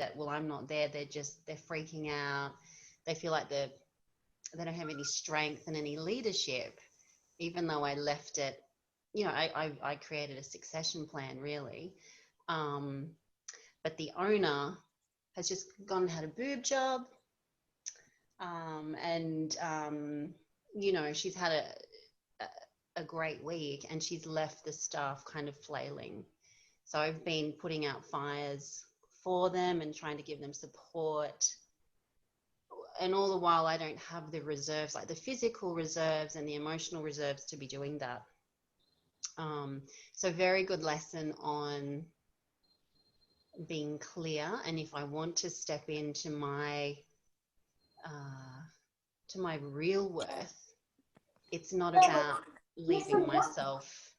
that, well, I'm not there. They're freaking out. They feel like they don't have any strength and any leadership, even though I left it, I created a succession plan really. But the owner has just gone and had a boob job. And she's had a great week, and she's left the staff kind of flailing. So I've been putting out fires for them and trying to give them support. And all the while, I don't have the reserves, like the physical reserves and the emotional reserves, to be doing that. So very good lesson on being clear. And if I want to step into my real worth, it's not about leaving myself,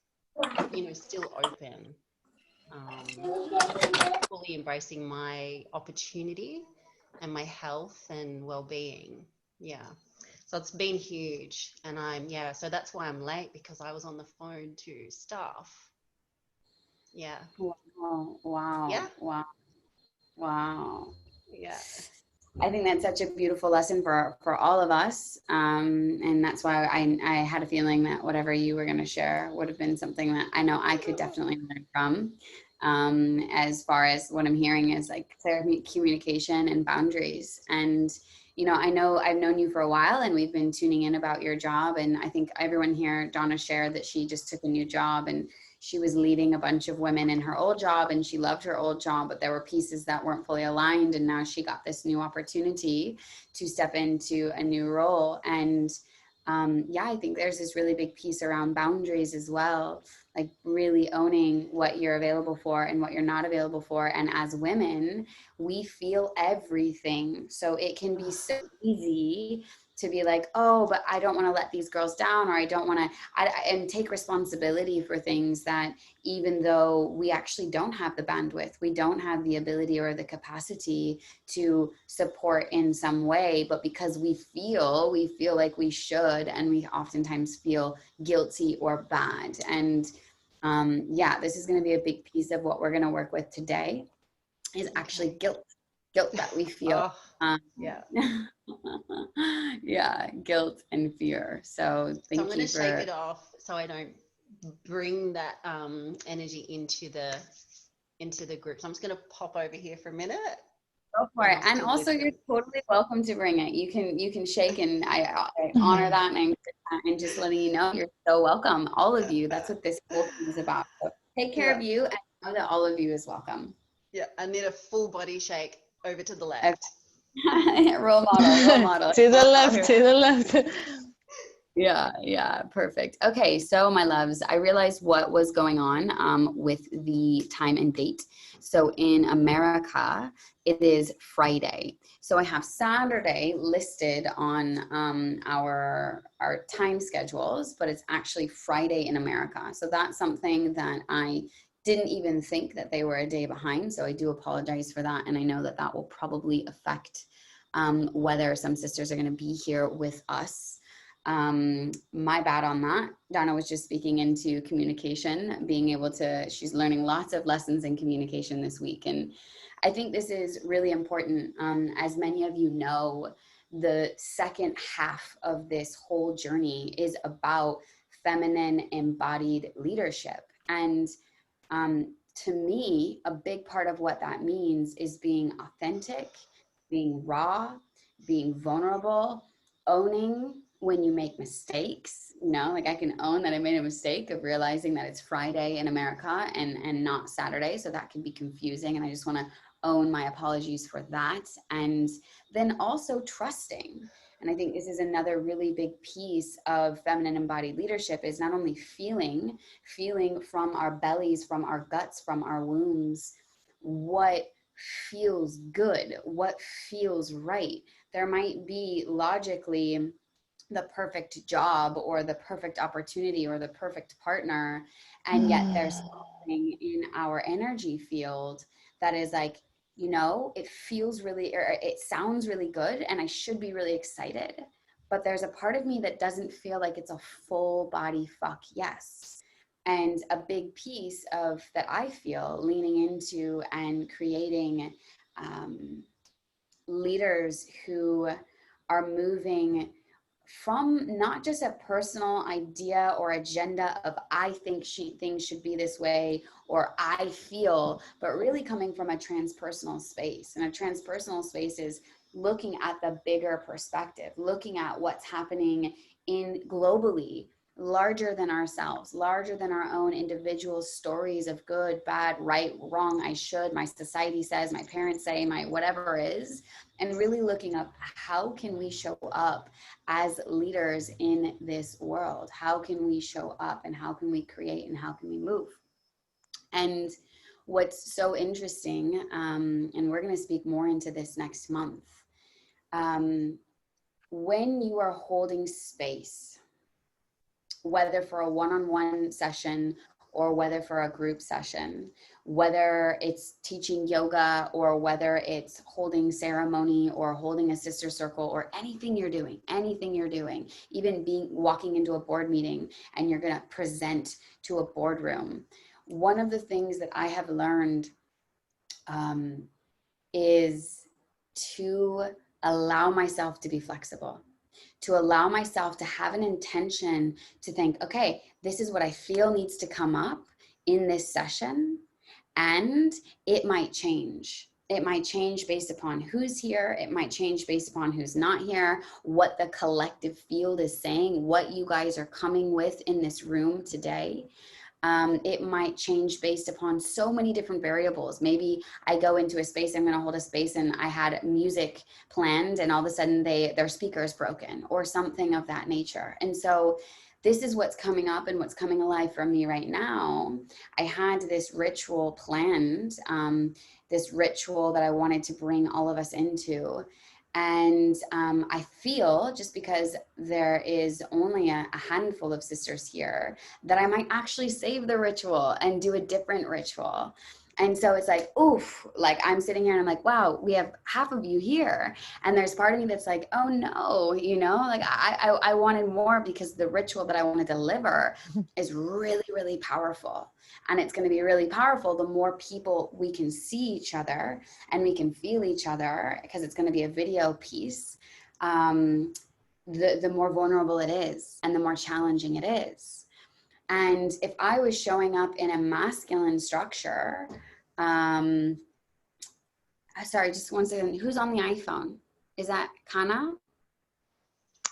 still open, fully embracing my opportunity and my health and well-being. Yeah. So it's been huge. And so that's why I'm late, because I was on the phone to staff. Yeah. Wow. Yeah. Wow. Yeah. I think that's such a beautiful lesson for all of us. And that's why I had a feeling that whatever you were going to share would have been something that I know I could definitely learn from. As far as what I'm hearing is like clear communication and boundaries. And, I know I've known you for a while, and we've been tuning in about your job. And I think everyone here, Donna shared that she just took a new job, and she was leading a bunch of women in her old job, and she loved her old job, but there were pieces that weren't fully aligned. And now she got this new opportunity to step into a new role. And I think there's this really big piece around boundaries as well, like really owning what you're available for and what you're not available for. And as women, we feel everything. So it can be so easy to be like, oh, but I don't want to let these girls down, or I don't want to, and take responsibility for things that, even though we actually don't have the bandwidth, we don't have the ability or the capacity to support in some way, but because we feel like we should, and we oftentimes feel guilty or bad. And this is going to be a big piece of what we're going to work with today, is actually guilt that we feel. Yeah. Yeah, guilt and fear. So I'm going to shake it off so I don't bring that energy into the group. So I'm just going to pop over here for a minute. Go for it. And also, you're totally welcome to bring it. You can shake, and I honor that, and just letting you know you're so welcome. All of you. That's what this whole thing is about. So take care of you, and know that all of you is welcome. Yeah, I need a full body shake over to the left. Okay. Role model. To the left. Yeah, perfect. Okay, so my loves, I realized what was going on with the time and date. So in America, it is Friday. So I have Saturday listed on our time schedules, but it's actually Friday in America. So that's something that I didn't even think that they were a day behind. So I do apologize for that. And I know that that will probably affect whether some sisters are going to be here with us. My bad on that. Donna was just speaking into communication, being able to, she's learning lots of lessons in communication this week. And I think this is really important. As many of you know, the second half of this whole journey is about feminine embodied leadership. And to me, a big part of what that means is being authentic, being raw, being vulnerable, owning when you make mistakes. Like I can own that I made a mistake of realizing that it's Friday in America and not Saturday. So that can be confusing. And I just want to own my apologies for that. And then also trusting. And I think this is another really big piece of feminine embodied leadership, is not only feeling from our bellies, from our guts, from our wombs, what feels good, what feels right. There might be logically the perfect job or the perfect opportunity or the perfect partner, and yet there's something in our energy field that is like, it feels really, or it sounds really good, and I should be really excited, but there's a part of me that doesn't feel like it's a full body fuck yes. And a big piece of that I feel leaning into and creating leaders who are moving from not just a personal idea or agenda of I think things should be this way or I feel, but really coming from a transpersonal space. And a transpersonal space is looking at the bigger perspective, looking at what's happening in globally, larger than ourselves, larger than our own individual stories of good, bad, right, wrong, I should, my society says, my parents say, my whatever is, and really looking up how can we show up as leaders in this world? How can we show up and how can we create and how can we move? And what's so interesting, and we're going to speak more into this next month, when you are holding space, whether for a one-on-one session or whether for a group session, whether it's teaching yoga or whether it's holding ceremony or holding a sister circle or anything you're doing, even walking into a board meeting and you're going to present to a boardroom. One of the things that I have learned is to allow myself to be flexible, to allow myself to have an intention to think, okay, this is what I feel needs to come up in this session. And it might change. It might change based upon who's here. It might change based upon who's not here, what the collective field is saying, what you guys are coming with in this room today. It might change based upon so many different variables. Maybe I go into a space, I'm going to hold a space and I had music planned and all of a sudden their speaker is broken or something of that nature. And so this is what's coming up and what's coming alive for me right now. I had this ritual planned, this ritual that I wanted to bring all of us into. And I feel, just because there is only a handful of sisters here, that I might actually save the ritual and do a different ritual. And so it's like, oof, like I'm sitting here and I'm like, wow, we have half of you here. And there's part of me that's like, oh no, like I wanted more, because the ritual that I want to deliver is really, really powerful. And it's going to be really powerful the more people we can see each other and we can feel each other, because it's going to be a video piece. The more vulnerable it is and the more challenging it is. And if I was showing up in a masculine structure, sorry, just one second. Who's on the iPhone? Is that Kana?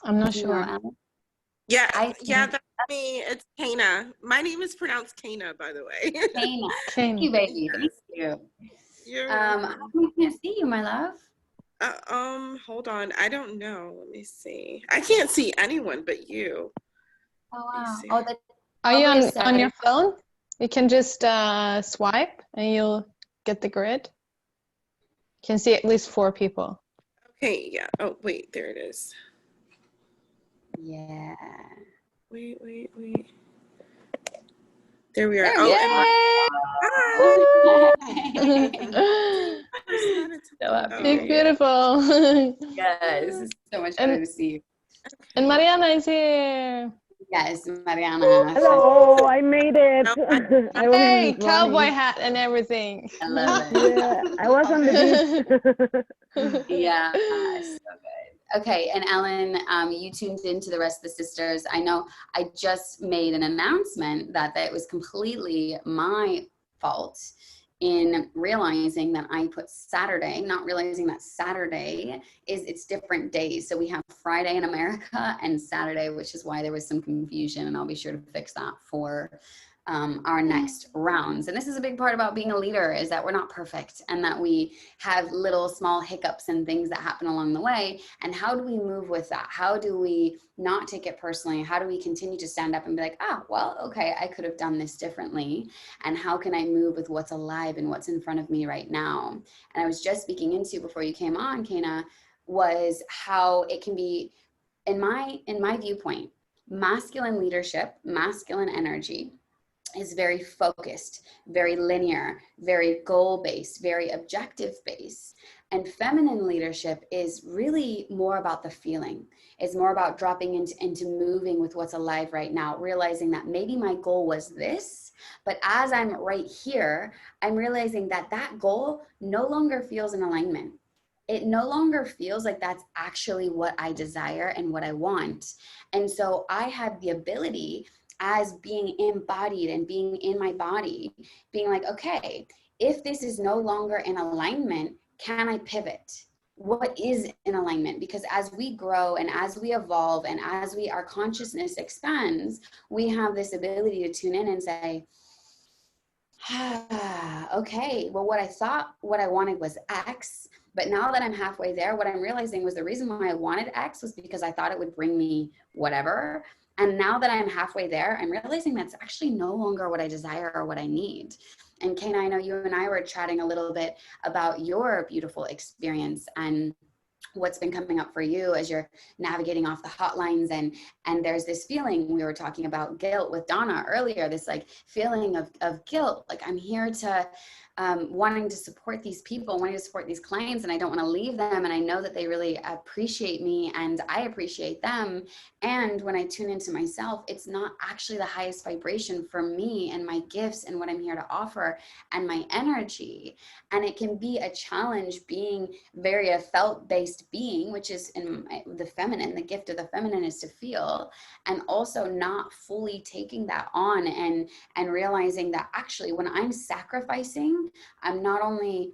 I'm not sure. Yeah, that's me. It's Kana. My name is pronounced Kana, by the way. Kana. Thank you, baby. Thank you. I can't see you, my love. Hold on. I don't know. Let me see. I can't see anyone but you. Oh wow. Are you on your phone? You can just swipe and you'll get the grid. You can see at least 4 people. Okay, yeah. Oh, wait, there it is. Yeah. Wait. There we are. You're beautiful. Yes, it's so much fun to see you. And Mariana is here. Yes, Mariana. Hello, I made it. Hey, cowboy hat and everything. I love it. Yeah, I was on the beach. Yeah, so good. Okay, and Ellen, you tuned into the rest of the sisters. I know I just made an announcement that it was completely my fault in realizing that I put Saturday, not realizing that Saturday it's different days. So we have Friday in America and Saturday, which is why there was some confusion, and I'll be sure to fix that for our next rounds. And this is a big part about being a leader, is that we're not perfect and that we have little small hiccups and things that happen along the way. And how do we move with that? How do we not take it personally? How do we continue to stand up and be like, well, okay, I could have done this differently. And how can I move with what's alive and what's in front of me right now? And I was just speaking into, before you came on, Kana, was how it can be, in my viewpoint, masculine leadership, masculine energy is very focused, very linear, very goal-based, very objective-based. And feminine leadership is really more about the feeling. It's more about dropping into moving with what's alive right now, realizing that maybe my goal was this, but as I'm right here, I'm realizing that that goal no longer feels in alignment. It no longer feels like that's actually what I desire and what I want. And so I had the ability, as being embodied and being in my body, being like, okay, if this is no longer in alignment, can I pivot? What is in alignment? Because as we grow and as we evolve and as our consciousness expands, we have this ability to tune in and say, okay, well, what I thought what I wanted was X, but now that I'm halfway there, what I'm realizing was the reason why I wanted X was because I thought it would bring me whatever. And now that I'm halfway there, I'm realizing that's actually no longer what I desire or what I need. And Kayna, I know you and I were chatting a little bit about your beautiful experience and what's been coming up for you as you're navigating off the hotlines, and there's this feeling, we were talking about guilt with Donna earlier, this like feeling of guilt, like I'm here to wanting to support these people, wanting to support these clients, and I don't want to leave them, and I know that they really appreciate me and I appreciate them, and when I tune into myself, it's not actually the highest vibration for me and my gifts and what I'm here to offer and my energy. And it can be a challenge being very a felt-based being, which is in the feminine. The gift of the feminine is to feel, and also not fully taking that on and realizing that actually when I'm sacrificing, I'm not only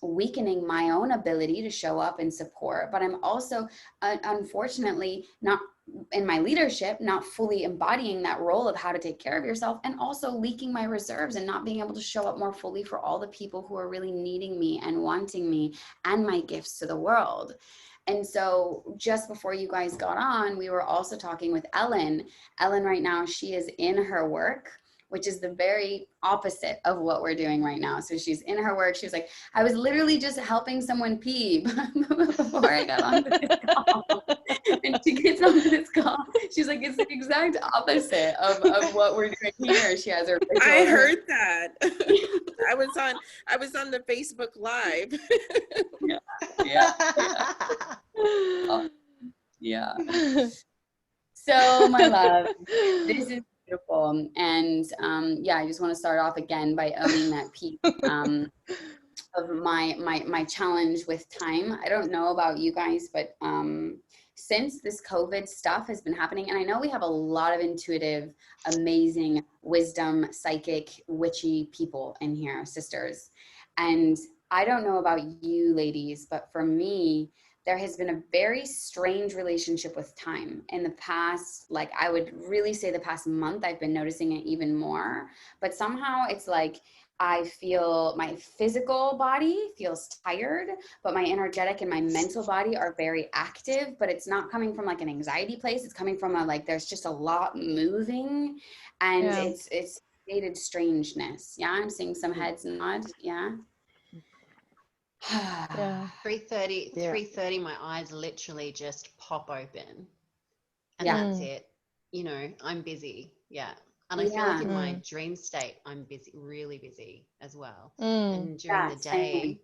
weakening my own ability to show up and support, but I'm also unfortunately not in my leadership, not fully embodying that role of how to take care of yourself, and also leaking my reserves and not being able to show up more fully for all the people who are really needing me and wanting me and my gifts to the world. And so just before you guys got on, we were also talking with Ellen. Ellen right now, she is in her work, which is the very opposite of what we're doing right now. So she's in her work. She was like, I was literally just helping someone pee before I got on this call. And she gets on this call. She's like, it's the exact opposite of what we're doing here. She has her visual. I heard that. I was on the Facebook Live. Yeah. So my love, this is beautiful. And yeah, I just want to start off again by owning that piece of my challenge with time. I don't know about you guys, but since this COVID stuff has been happening, and I know we have a lot of intuitive, amazing, wisdom, psychic, witchy people in here, sisters. And I don't know about you ladies, but for me, there has been a very strange relationship with time in the past. Like I would really say the past month, I've been noticing it even more, but somehow it's like, I feel my physical body feels tired, but my energetic and my mental body are very active, but it's not coming from like an anxiety place. It's coming from a, like, there's just a lot moving, and it's created strangeness. Yeah. I'm seeing some heads nod. Yeah. Yeah. 3:30, my eyes literally just pop open, and Yeah. that's it. You know, I'm busy. Yeah. And I feel like in my dream state, I'm busy, really busy as well. And during the day,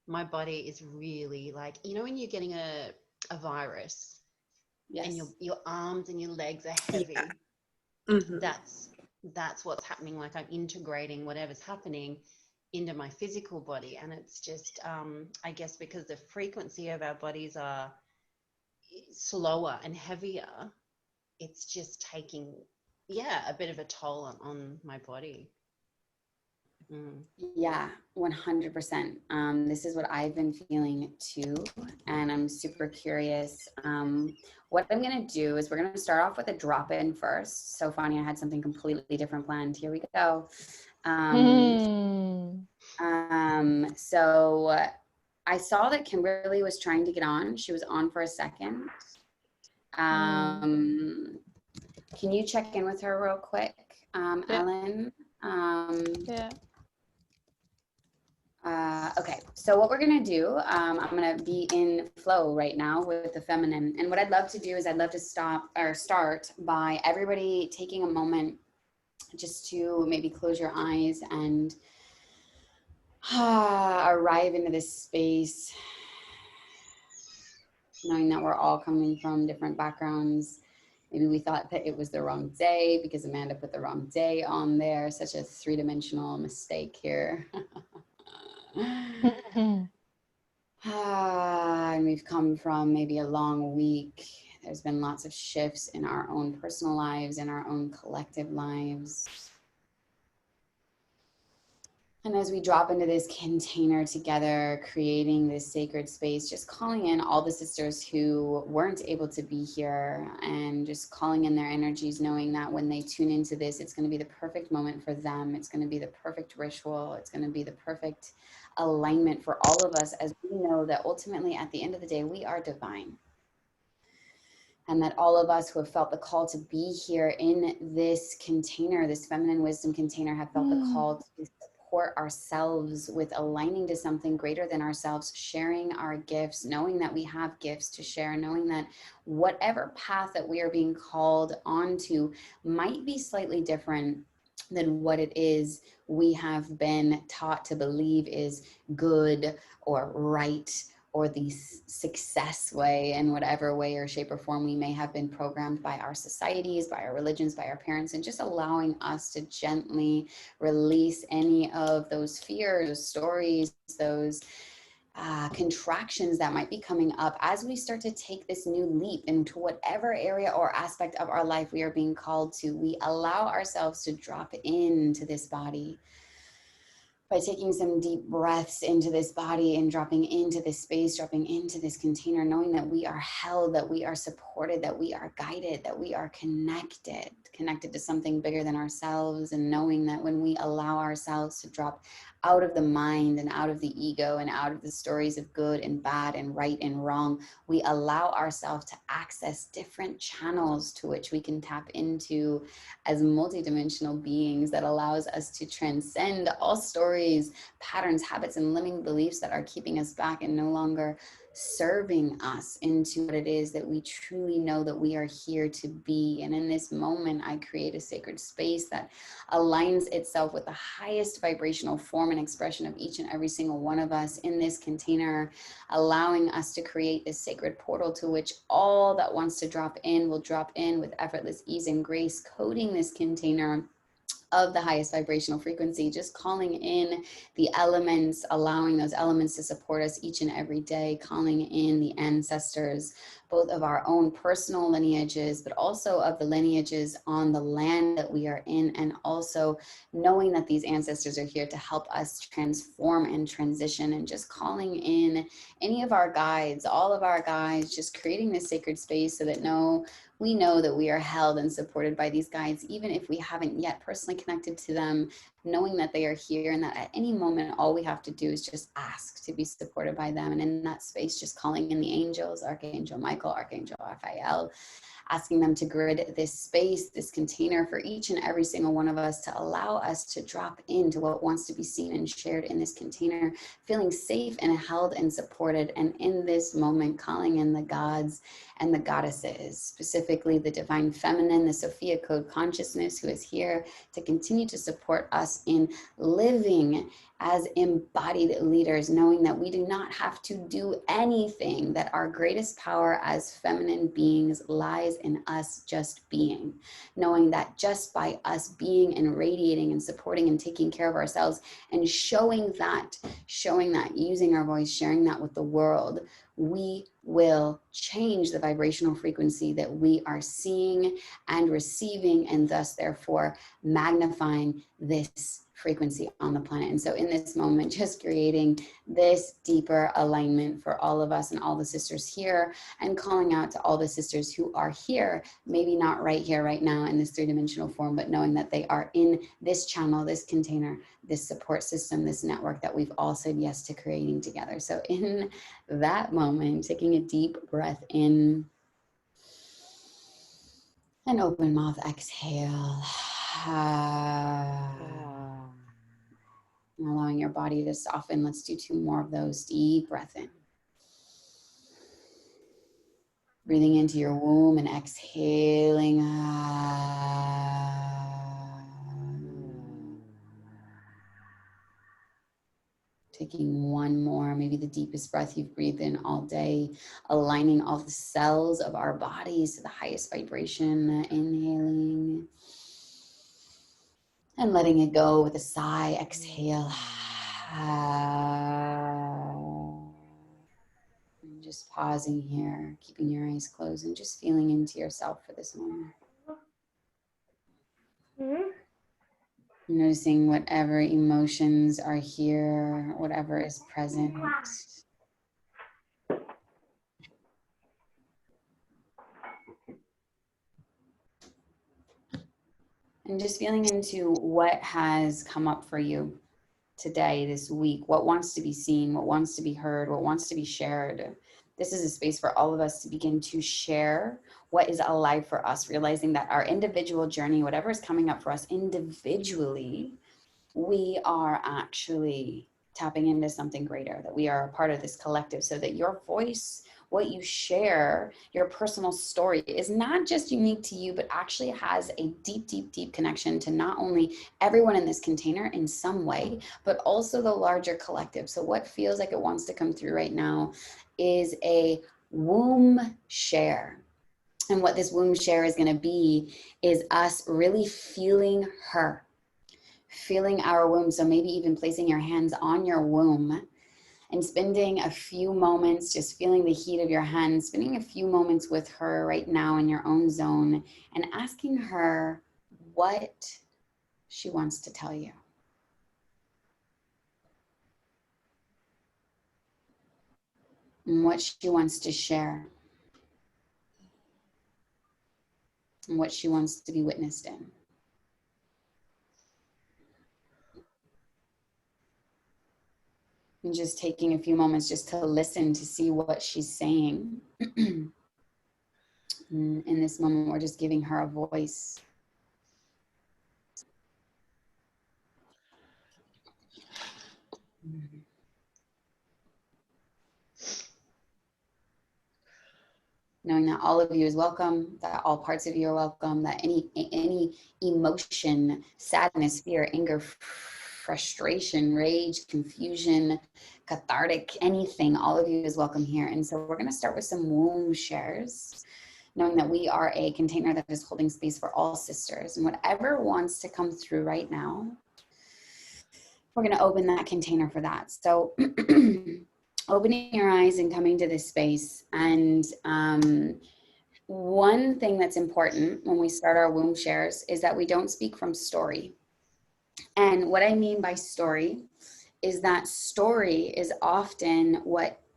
my body is really like, you know, when you're getting a virus, and your arms and your legs are heavy. Yeah. Mm-hmm. That's what's happening. Like I'm integrating whatever's happening into my physical body, and it's just I guess because the frequency of our bodies are slower and heavier, it's just taking a bit of a toll on my body. Yeah, 100%. This is what I've been feeling too, and I'm super curious. What I'm gonna do is we're gonna start off with a drop-in first. So funny, I had something completely different planned. Here we go. So I saw that Kimberly was trying to get on. She was on for a second. Can you check in with her real quick, Ellen? Okay, so what we're gonna do, I'm gonna be in flow right now with the feminine, and what I'd love to do is I'd love to start by everybody taking a moment just to maybe close your eyes and arrive into this space, knowing that we're all coming from different backgrounds. Maybe we thought that it was the wrong day because Amanda put the wrong day on there. Such a three-dimensional mistake here. And we've come from maybe a long week. There's been lots of shifts in our own personal lives, in our own collective lives. And as we drop into this container together, creating this sacred space, just calling in all the sisters who weren't able to be here and just calling in their energies, knowing that when they tune into this, it's going to be the perfect moment for them. It's going to be the perfect ritual. It's going to be the perfect alignment for all of us, as we know that ultimately at the end of the day, we are divine. And that all of us who have felt the call to be here in this container, this feminine wisdom container, have felt the call to support ourselves with aligning to something greater than ourselves, sharing our gifts, knowing that we have gifts to share, knowing that whatever path that we are being called onto might be slightly different than what it is we have been taught to believe is good or right, or the success way, in whatever way or shape or form we may have been programmed by our societies, by our religions, by our parents, and just allowing us to gently release any of those fears, those stories, those contractions that might be coming up as we start to take this new leap into whatever area or aspect of our life we are being called to. We allow ourselves to drop into this body by taking some deep breaths into this body and dropping into this space, dropping into this container, knowing that we are held, that we are supported, that we are guided, that we are connected to something bigger than ourselves, and knowing that when we allow ourselves to drop out of the mind and out of the ego and out of the stories of good and bad and right and wrong, we allow ourselves to access different channels to which we can tap into as multidimensional beings, that allows us to transcend all stories, patterns, habits, and limiting beliefs that are keeping us back and no longer serving us into what it is that we truly know that we are here to be. And in this moment, I create a sacred space that aligns itself with the highest vibrational form and expression of each and every single one of us in this container, allowing us to create this sacred portal to which all that wants to drop in will drop in with effortless ease and grace, coding this container of the highest vibrational frequency, just calling in the elements, allowing those elements to support us each and every day, calling in the ancestors, both of our own personal lineages, but also of the lineages on the land that we are in, and also knowing that these ancestors are here to help us transform and transition, and just calling in any of our guides, all of our guides, just creating this sacred space so that we know that we are held and supported by these guides, even if we haven't yet personally connected to them, knowing that they are here and that at any moment, all we have to do is just ask to be supported by them. And in that space, just calling in the angels, Archangel Michael, Archangel Raphael, asking them to grid this space, this container for each and every single one of us, to allow us to drop into what wants to be seen and shared in this container, feeling safe and held and supported. And in this moment, calling in the gods and the goddesses, specifically the divine feminine, the Sophia Code consciousness, who is here to continue to support us in living as embodied leaders, knowing that we do not have to do anything, that our greatest power as feminine beings lies in us just being, knowing that just by us being and radiating and supporting and taking care of ourselves and showing that, using our voice, sharing that with the world, we will change the vibrational frequency that we are seeing and receiving, and thus therefore magnifying this frequency on the planet. And so in this moment, just creating this deeper alignment for all of us and all the sisters here, and calling out to all the sisters who are here, maybe not right here, right now in this three-dimensional form, but knowing that they are in this channel, this container, this support system, this network that we've all said yes to creating together. So in that moment, taking a deep breath in and open mouth exhale. And allowing your body to soften. Let's do 2 more of those. Deep breath in. Breathing into your womb and exhaling. Taking one more, maybe the deepest breath you've breathed in all day, aligning all the cells of our bodies to the highest vibration, inhaling and letting it go with a sigh, exhale. And just pausing here, keeping your eyes closed and just feeling into yourself for this moment. Noticing whatever emotions are here, whatever is present. And just feeling into what has come up for you today, this week, what wants to be seen, what wants to be heard, what wants to be shared. This is a space for all of us to begin to share what is alive for us, realizing that our individual journey, whatever is coming up for us individually, we are actually tapping into something greater, that we are a part of this collective, so that your voice, what you share, your personal story is not just unique to you, but actually has a deep, deep, deep connection to not only everyone in this container in some way, but also the larger collective. So what feels like it wants to come through right now is a womb share. And what this womb share is going to be is us really feeling her, feeling our womb. So maybe even placing your hands on your womb and spending a few moments just feeling the heat of your hands, spending a few moments with her right now in your own zone and asking her what she wants to tell you. And what she wants to share. And what she wants to be witnessed in. And just taking a few moments just to listen to see what she's saying. In this moment, we're just giving her a voice. Knowing that all of you is welcome, that all parts of you are welcome, that any emotion, sadness, fear, anger, frustration, rage, confusion, cathartic, anything, all of you is welcome here. And so we're going to start with some womb shares, knowing that we are a container that is holding space for all sisters. And whatever wants to come through right now, we're going to open that container for that. So opening your eyes and coming to this space. And one thing that's important when we start our womb shares is that we don't speak from story. And what I mean by story is that story is often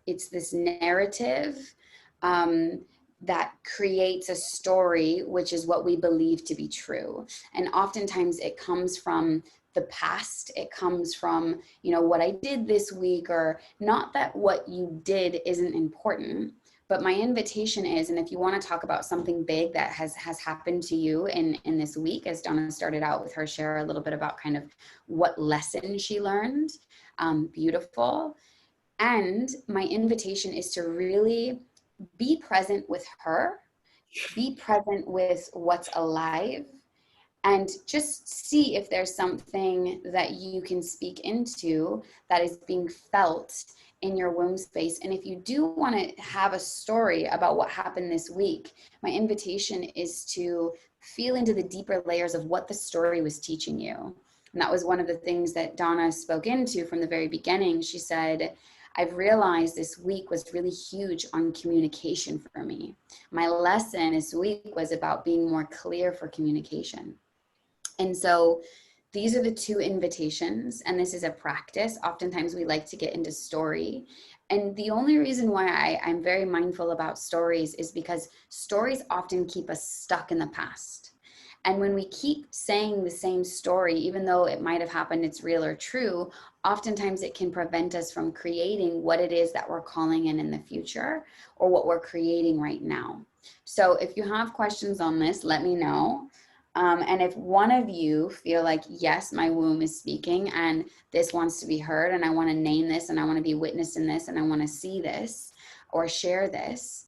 it's this narrative that creates a story, which is what we believe to be true. And oftentimes it comes from the past. It comes from, what I did this week, or not that what you did isn't important, but my invitation is, and if you want to talk about something big that has happened to you in this week, as Donna started out with her share a little bit about kind of what lesson she learned, beautiful. And my invitation is to really be present with her, be present with what's alive, and just see if there's something that you can speak into that is being felt in your womb space. And if you do want to have a story about what happened this week, my invitation is to feel into the deeper layers of what the story was teaching you. And that was one of the things that Donna spoke into from the very beginning. She said, I've realized this week was really huge on communication for me. My lesson this week was about being more clear for communication. And so these are the two invitations, and this is a practice. Oftentimes we like to get into story. And the only reason why I'm very mindful about stories is because stories often keep us stuck in the past. And when we keep saying the same story, even though it might have happened, it's real or true, oftentimes it can prevent us from creating what it is that we're calling in the future, or what we're creating right now. So if you have questions on this, let me know. And if one of you feel like, yes, my womb is speaking and this wants to be heard, and I want to name this, and I want to be witnessed in this, and I want to see this or share this,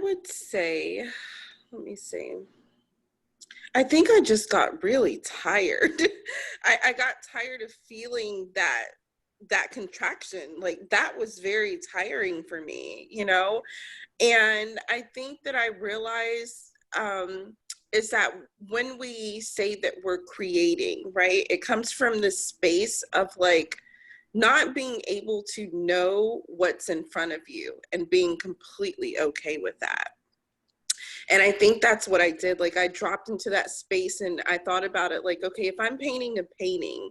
would say, let me see. I think I just got really tired. I got tired of feeling that contraction. Like, that was very tiring for me, you know? And I think that I realized is that when we say that we're creating, right, it comes from this space of like not being able to know what's in front of you and being completely okay with that. And I think that's what I did. Like, I dropped into that space and I thought about it like, okay, if I'm painting a painting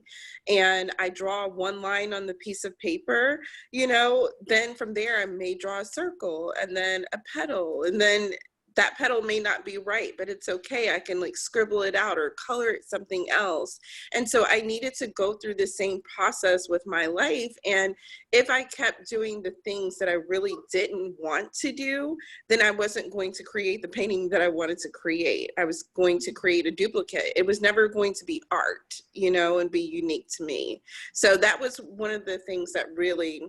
and I draw one line on the piece of paper, you know, then from there I may draw a circle and then a petal, and then that petal may not be right, but it's okay. I can like scribble it out or color it something else. And so I needed to go through the same process with my life. And if I kept doing the things that I really didn't want to do, then I wasn't going to create the painting that I wanted to create. I was going to create a duplicate. It was never going to be art, you know, and be unique to me. So that was one of the things that really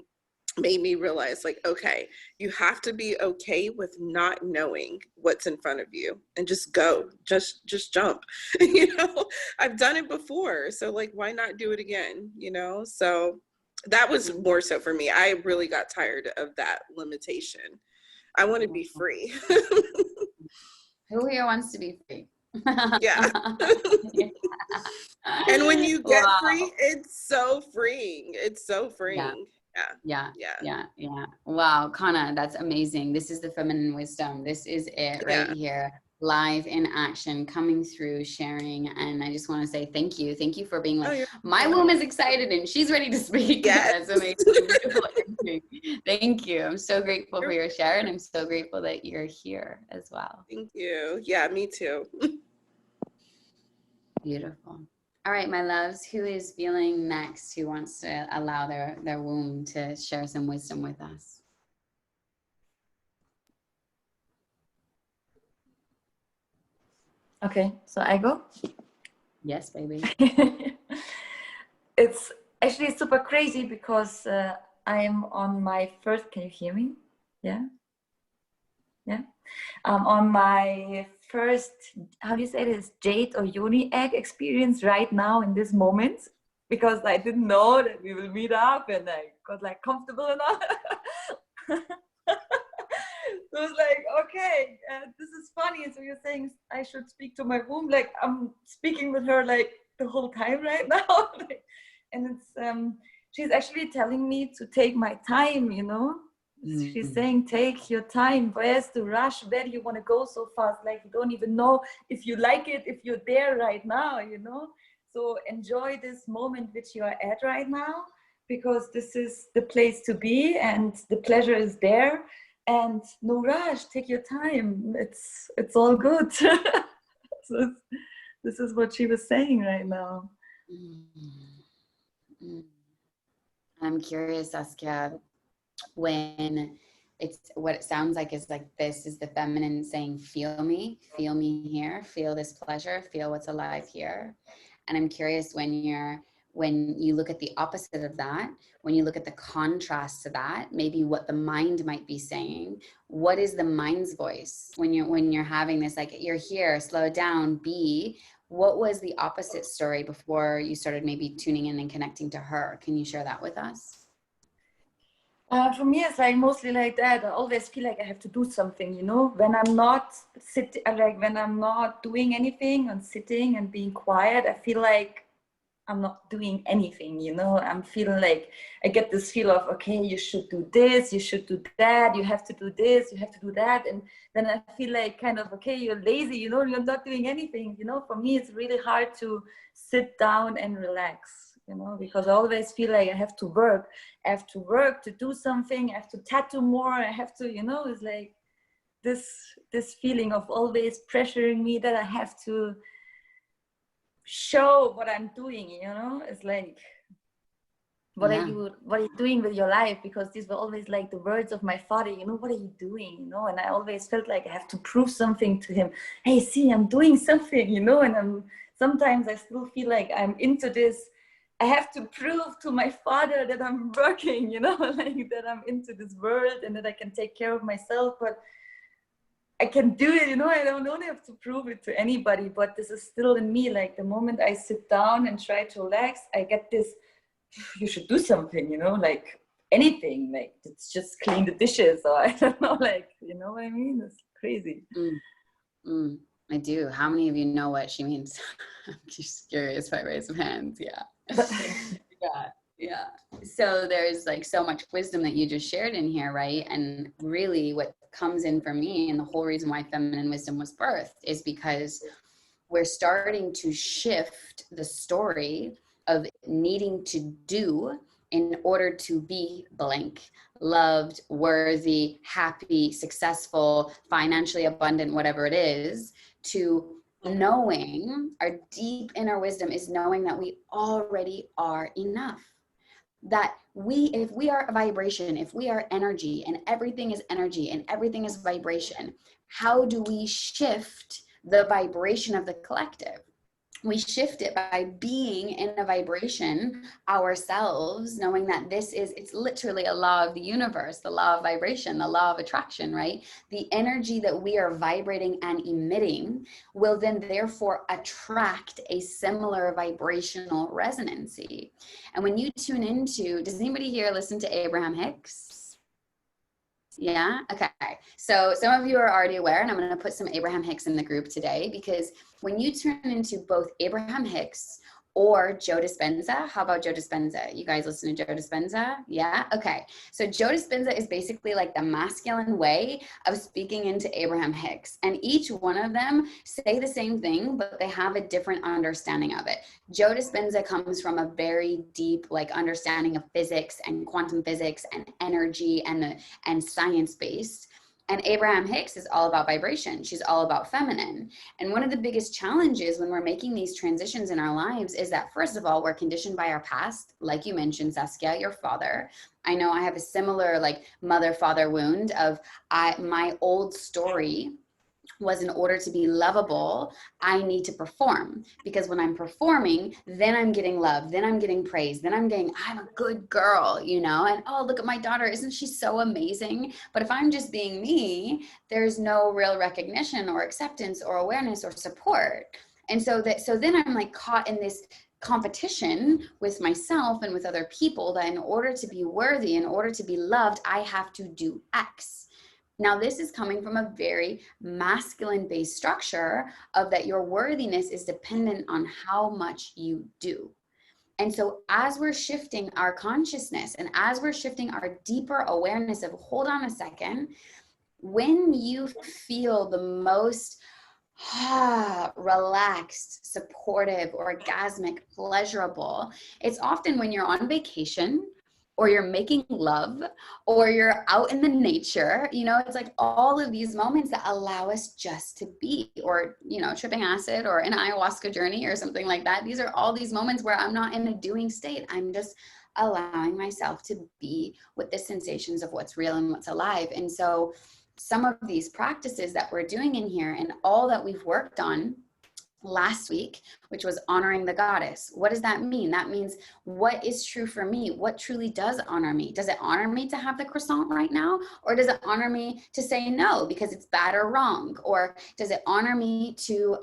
made me realize, like, okay, you have to be okay with not knowing what's in front of you and just go, just jump. You know, I've done it before, so like, why not do it again, you know? So that was more so for me. I really got tired of that limitation. I want to be free. Who here wants to be free? Yeah. And when you get free, it's so freeing. It's so freeing. Yeah. Wow, Kana, that's amazing. This is the feminine wisdom. This is it right here, live in action, coming through, sharing. And I just want to say thank you. Thank you for being like, my womb is excited and she's ready to speak. Yes. That's amazing. Beautiful energy. Thank you. I'm so grateful for your share, and I'm so grateful that you're here as well. Thank you. Yeah, me too. Beautiful. All right, my loves, who is feeling next? Who wants to allow their womb to share some wisdom with us? Okay, so I go? Yes, baby. It's actually super crazy because I am on my first, can you hear me? Yeah? Yeah? On my first, how do you say this, jade or yoni egg experience right now in this moment, because I didn't know that we will meet up and I got like comfortable enough. So it's like, okay, this is funny. So you're saying I should speak to my womb, like I'm speaking with her like the whole time right now. And it's she's actually telling me to take my time, you know. She's saying, take your time. Where's the rush? Where do you want to go so fast? Like, you don't even know if you like it, if you're there right now, you know? So enjoy this moment which you are at right now, because this is the place to be and the pleasure is there. And no rush, take your time. It's all good. So this is what she was saying right now. I'm curious, Saskia, when it's what it sounds like is like, this is the feminine saying, feel me here, feel this pleasure, feel what's alive here. And I'm curious, when you look at the opposite of that, when you look at the contrast to that, maybe what the mind might be saying, what is the mind's voice when you're having this, like, you're here, slow down, be. What was the opposite story before you started maybe tuning in and connecting to her? Can you share that with us? For me, it's like mostly like that. I always feel like I have to do something, you know, when I'm not sitting, like when I'm not doing anything and sitting and being quiet, I feel like I'm not doing anything, you know. I'm feeling like I get this feel of, okay, you should do this, you should do that, you have to do this, you have to do that. And then I feel like kind of, okay, you're lazy, you know, you're not doing anything, you know. For me, it's really hard to sit down and relax, you know, because I always feel like I have to work. I have to work to do something. I have to tattoo more. I have to, you know, it's like this feeling of always pressuring me that I have to show what I'm doing, you know. It's like, what are you doing with your life? Because these were always like the words of my father, you know, what are you doing, you know. And I always felt like I have to prove something to him. Hey, see, I'm doing something, you know. And sometimes I still feel like I'm into this. I have to prove to my father that I'm working, you know, like that I'm into this world and that I can take care of myself. But I can do it, you know, I don't have to prove it to anybody, but this is still in me. Like the moment I sit down and try to relax, I get this, you should do something, you know, like anything, like it's just clean the dishes, or I don't know, like, you know what I mean? It's crazy. I do. How many of you know what she means? I'm just curious by raise of hands. Yeah. Yeah. So there's like so much wisdom that you just shared in here, right? And really what comes in for me, and the whole reason why feminine wisdom was birthed, is because we're starting to shift the story of needing to do in order to be blank, loved, worthy, happy, successful, financially abundant, whatever it is, to knowing, our deep inner wisdom is knowing that we already are enough. That if we are a vibration, if we are energy, and everything is energy and everything is vibration, how do we shift the vibration of the collective? We shift it by being in a vibration ourselves, knowing that it's literally a law of the universe, the law of vibration, the law of attraction, right? The energy that we are vibrating and emitting will then therefore attract a similar vibrational resonancy. And when you tune into, does anybody here listen to Abraham Hicks? Yeah. Okay. So some of you are already aware, and I'm going to put some Abraham Hicks in the group today, because when you turn into both Abraham Hicks or Joe Dispenza, how about Joe Dispenza? You guys listen to Joe Dispenza? Yeah. Okay. So Joe Dispenza is basically like the masculine way of speaking into Abraham Hicks. And each one of them say the same thing, but they have a different understanding of it. Joe Dispenza comes from a very deep like understanding of physics and quantum physics and energy and science-based. And Abraham Hicks is all about vibration. She's all about feminine. And one of the biggest challenges when we're making these transitions in our lives is that, first of all, we're conditioned by our past. Like you mentioned, Saskia, your father. I know I have a similar like mother-father wound of my old story was, in order to be lovable, I need to perform, because when I'm performing, then I'm getting love, then I'm getting praise, then I'm a good girl, you know, and oh, look at my daughter, isn't she so amazing? But if I'm just being me, there's no real recognition or acceptance or awareness or support. And so then I'm like caught in this competition with myself and with other people, that in order to be worthy, in order to be loved, I have to do X. Now, this is coming from a very masculine-based structure of that your worthiness is dependent on how much you do. And so as we're shifting our consciousness and as we're shifting our deeper awareness of, hold on a second, when you feel the most relaxed, supportive, orgasmic, pleasurable, it's often when you're on vacation, or you're making love, or you're out in the nature, you know, it's like all of these moments that allow us just to be, or, you know, tripping acid or an ayahuasca journey or something like that. These are all these moments where I'm not in a doing state. I'm just allowing myself to be with the sensations of what's real and what's alive. And so some of these practices that we're doing in here and all that we've worked on last week, which was honoring the goddess. What does that mean? That means what is true for me? What truly does honor me? Does it honor me to have the croissant right now? Or does it honor me to say no because it's bad or wrong? Or does it honor me to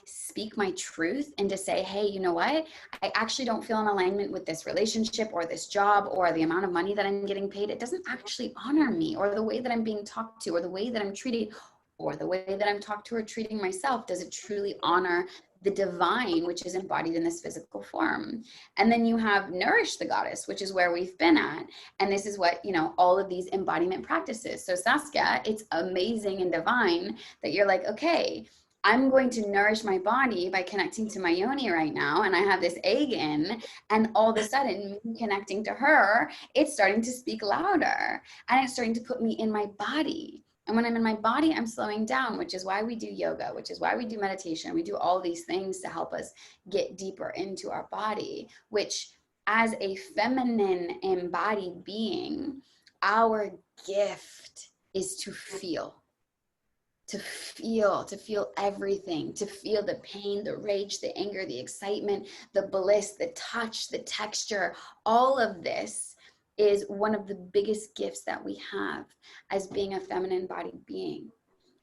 speak my truth and to say, hey, you know what? I actually don't feel in alignment with this relationship or this job or the amount of money that I'm getting paid. It doesn't actually honor me, or the way that I'm being talked to, or the way that I'm treated, or the way that I'm talked to or treating myself. Does it truly honor the divine, which is embodied in this physical form? And then you have nourish the goddess, which is where we've been at. And this is what, you know, all of these embodiment practices. So Saskia, it's amazing and divine that you're like, okay, I'm going to nourish my body by connecting to my yoni right now. And I have this egg in, and all of a sudden me connecting to her, it's starting to speak louder, and it's starting to put me in my body. And when I'm in my body, I'm slowing down, which is why we do yoga, which is why we do meditation. We do all these things to help us get deeper into our body, which as a feminine embodied being, our gift is to feel everything, to feel the pain, the rage, the anger, the excitement, the bliss, the touch, the texture. All of this is one of the biggest gifts that we have as being a feminine embodied being.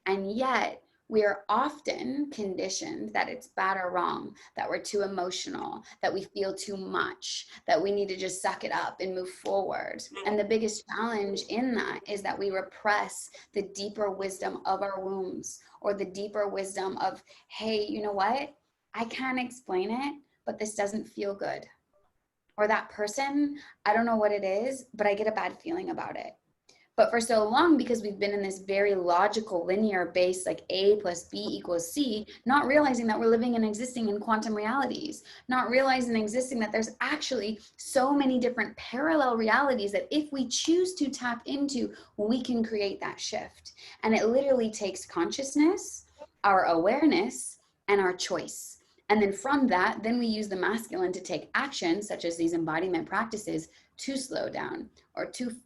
And yet we are often conditioned that it's bad or wrong, that we're too emotional, that we feel too much, that we need to just suck it up and move forward. And the biggest challenge in that is that we repress the deeper wisdom of our wombs, or the deeper wisdom of, hey, you know what? I can't explain it, but this doesn't feel good. Or that person, I don't know what it is, but I get a bad feeling about it. But for so long, because we've been in this very logical, linear base, like A plus B equals C, not realizing that we're living and existing in quantum realities, not realizing and existing that there's actually so many different parallel realities that if we choose to tap into, we can create that shift. And it literally takes consciousness, our awareness, and our choice. And then from that, then we use the masculine to take action, such as these embodiment practices, to slow down, or to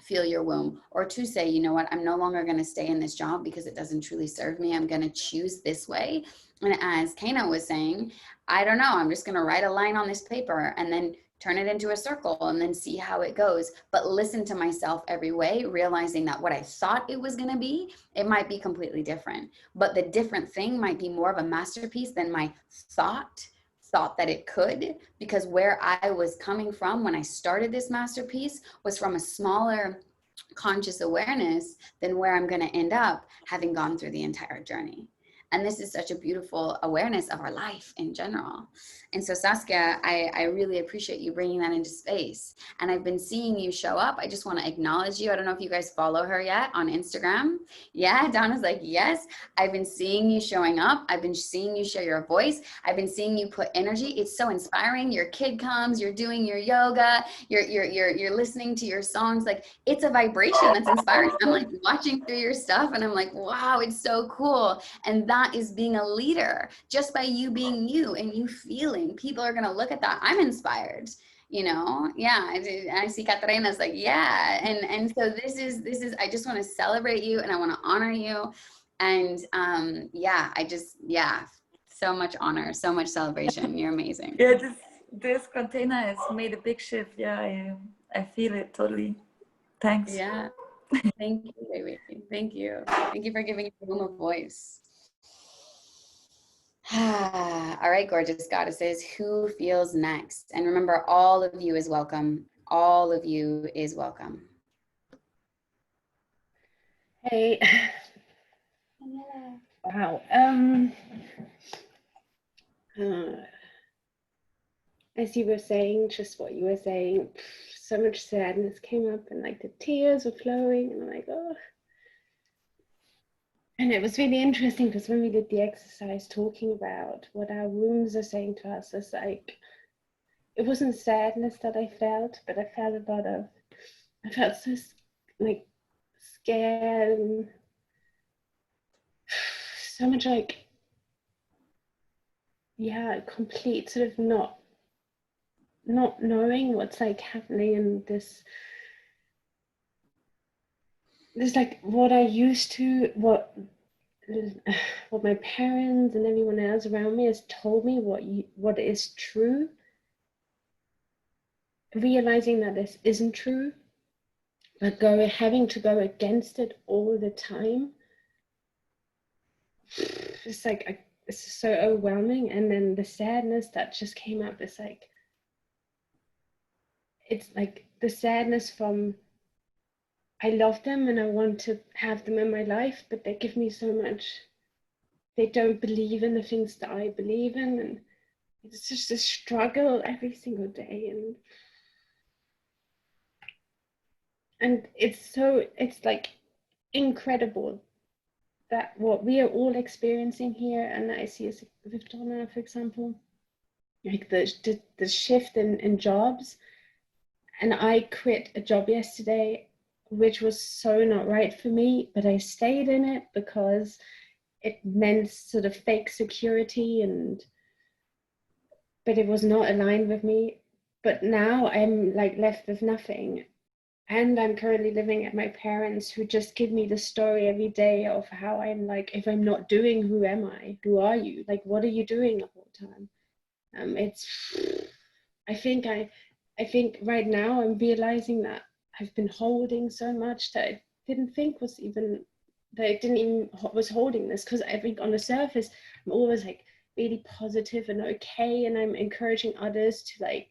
feel your womb, or to say, you know what, I'm no longer going to stay in this job because it doesn't truly serve me. I'm going to choose this way. And as Kana was saying, I don't know, I'm just going to write a line on this paper and then turn it into a circle and then see how it goes. But listen to myself every way, realizing that what I thought it was going to be, it might be completely different. But the different thing might be more of a masterpiece than my thought that it could, because where I was coming from when I started this masterpiece was from a smaller conscious awareness than where I'm going to end up having gone through the entire journey. And this is such a beautiful awareness of our life in general. And so Saskia, I really appreciate you bringing that into space. And I've been seeing you show up. I just want to acknowledge you. I don't know if you guys follow her yet on Instagram. Yeah, Donna's like, yes, I've been seeing you showing up. I've been seeing you share your voice. I've been seeing you put energy. It's so inspiring. Your kid comes, you're doing your yoga, you're listening to your songs. Like, it's a vibration that's inspiring. I'm like watching through your stuff and I'm like, wow, it's so cool. And that is being a leader. Just by you being you and you feeling, people are going to look at that. I'm inspired, you know? Yeah. I see Katarina's like, yeah. And so this is, I just want to celebrate you and I want to honor you. And yeah, so much honor, so much celebration. You're amazing. Yeah, this container has made a big shift. Yeah, I feel it totally. Thanks. Yeah. Thank you, baby. Thank you. Thank you for giving the room a voice. All right, gorgeous goddesses, who feels next? And remember, all of you is welcome. All of you is welcome. Hey. Wow. As you were saying, just what you were saying, so much sadness came up and like the tears were flowing and I'm like, oh. And it was really interesting because when we did the exercise talking about what our wombs are saying to us, it's like, it wasn't sadness that I felt, but I felt I felt so like scared and so much like, yeah, complete sort of not knowing what's like happening in this like what I used to, what my parents and everyone else around me has told me what is true, realizing that this isn't true, but having to go against it all the time. It's like it's so overwhelming. And then the sadness that just came up is like, it's like the sadness from, I love them and I want to have them in my life, but they give me so much. They don't believe in the things that I believe in, and it's just a struggle every single day. And it's like incredible that what we are all experiencing here, and I see with Donna, for example, like the shift in jobs. And I quit a job yesterday, which was so not right for me, but I stayed in it because it meant sort of fake security, but it was not aligned with me. But now I'm like left with nothing. And I'm currently living at my parents, who just give me the story every day of how I'm like, if I'm not doing, who am I? Who are you? Like, what are you doing the whole time? I think right now I'm realizing that I've been holding so much that I didn't think was even that I didn't even was holding this, because I think on the surface I'm always like really positive and okay, and I'm encouraging others to like,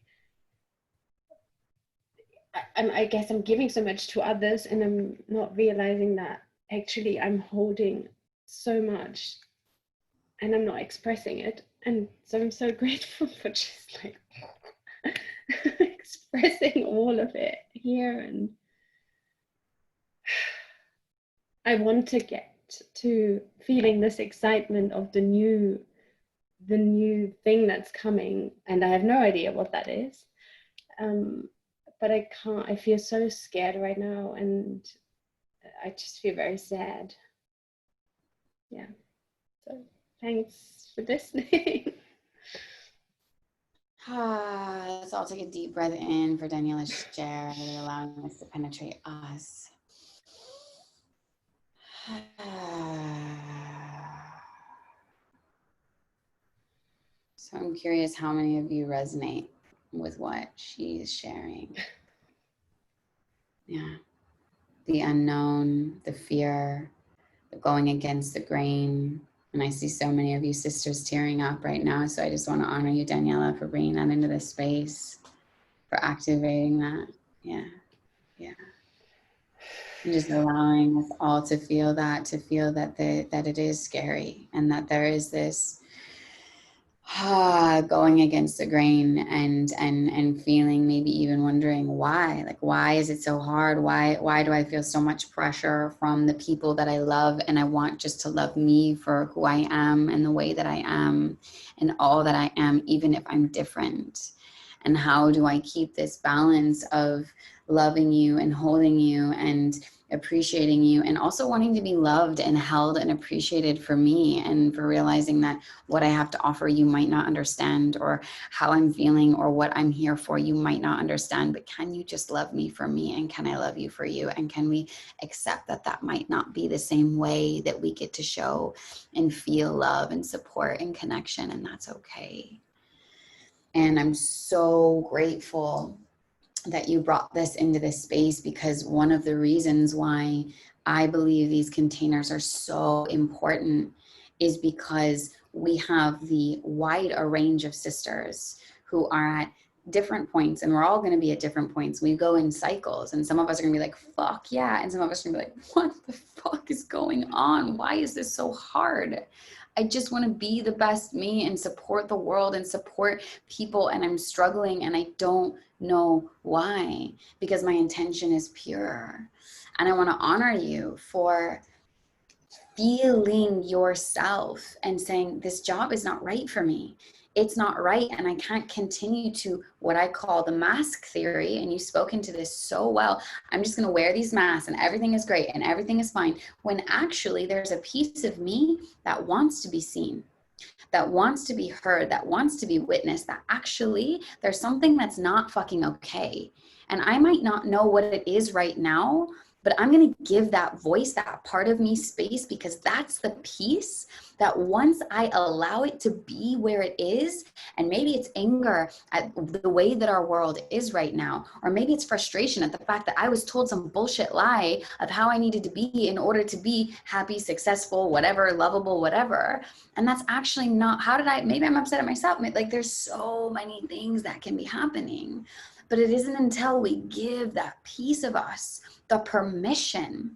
I guess I'm giving so much to others, and I'm not realizing that actually I'm holding so much and I'm not expressing it. And so I'm so grateful for just like expressing all of it here. And I want to get to feeling this excitement of the new thing that's coming, and I have no idea what that is. But I can't, I feel so scared right now, and I just feel very sad. Yeah. So thanks for listening. Let's all take a deep breath in for Daniela's share, really allowing this to penetrate us. So I'm curious how many of you resonate with what she is sharing. Yeah. The unknown, the fear, the going against the grain. And I see so many of you sisters tearing up right now. So I just want to honor you, Daniela, for bringing that into this space, for activating that. Yeah. Yeah. And just allowing us all to feel that that it is scary, and that there is this going against the grain, and feeling, maybe even wondering why. Like, why is it so hard? Why do I feel so much pressure from the people that I love, and I want just to love me for who I am and the way that I am and all that I am, even if I'm different? And how do I keep this balance of loving you and holding you and appreciating you, and also wanting to be loved and held and appreciated for me, and for realizing that what I have to offer you might not understand, or how I'm feeling or what I'm here for you might not understand, but can you just love me for me, and can I love you for you, and can we accept that that might not be the same way that we get to show and feel love and support and connection, and that's okay. And I'm so grateful that you brought this into this space, because one of the reasons why I believe these containers are so important is because we have the wide range of sisters who are at different points, and we're all going to be at different points. We go in cycles, and some of us are going to be like, fuck yeah. And some of us are going to be like, what the fuck is going on? Why is this so hard? I just want to be the best me and support the world and support people, and I'm struggling and I don't know why, because my intention is pure. And I want to honor you for feeling yourself and saying, this job is not right for me. It's not right, and I can't continue to what I call the mask theory, and you've spoken to this so well. I'm just going to wear these masks and everything is great and everything is fine, when actually there's a piece of me that wants to be seen, that wants to be heard, that wants to be witnessed, that actually there's something that's not fucking okay. And I might not know what it is right now, but I'm going to give that voice, that part of me, space, because that's the piece that once I allow it to be where it is, and maybe it's anger at the way that our world is right now, or maybe it's frustration at the fact that I was told some bullshit lie of how I needed to be in order to be happy, successful, whatever, lovable, whatever. And that's actually not, maybe I'm upset at myself. Like, there's so many things that can be happening, but it isn't until we give that piece of us the permission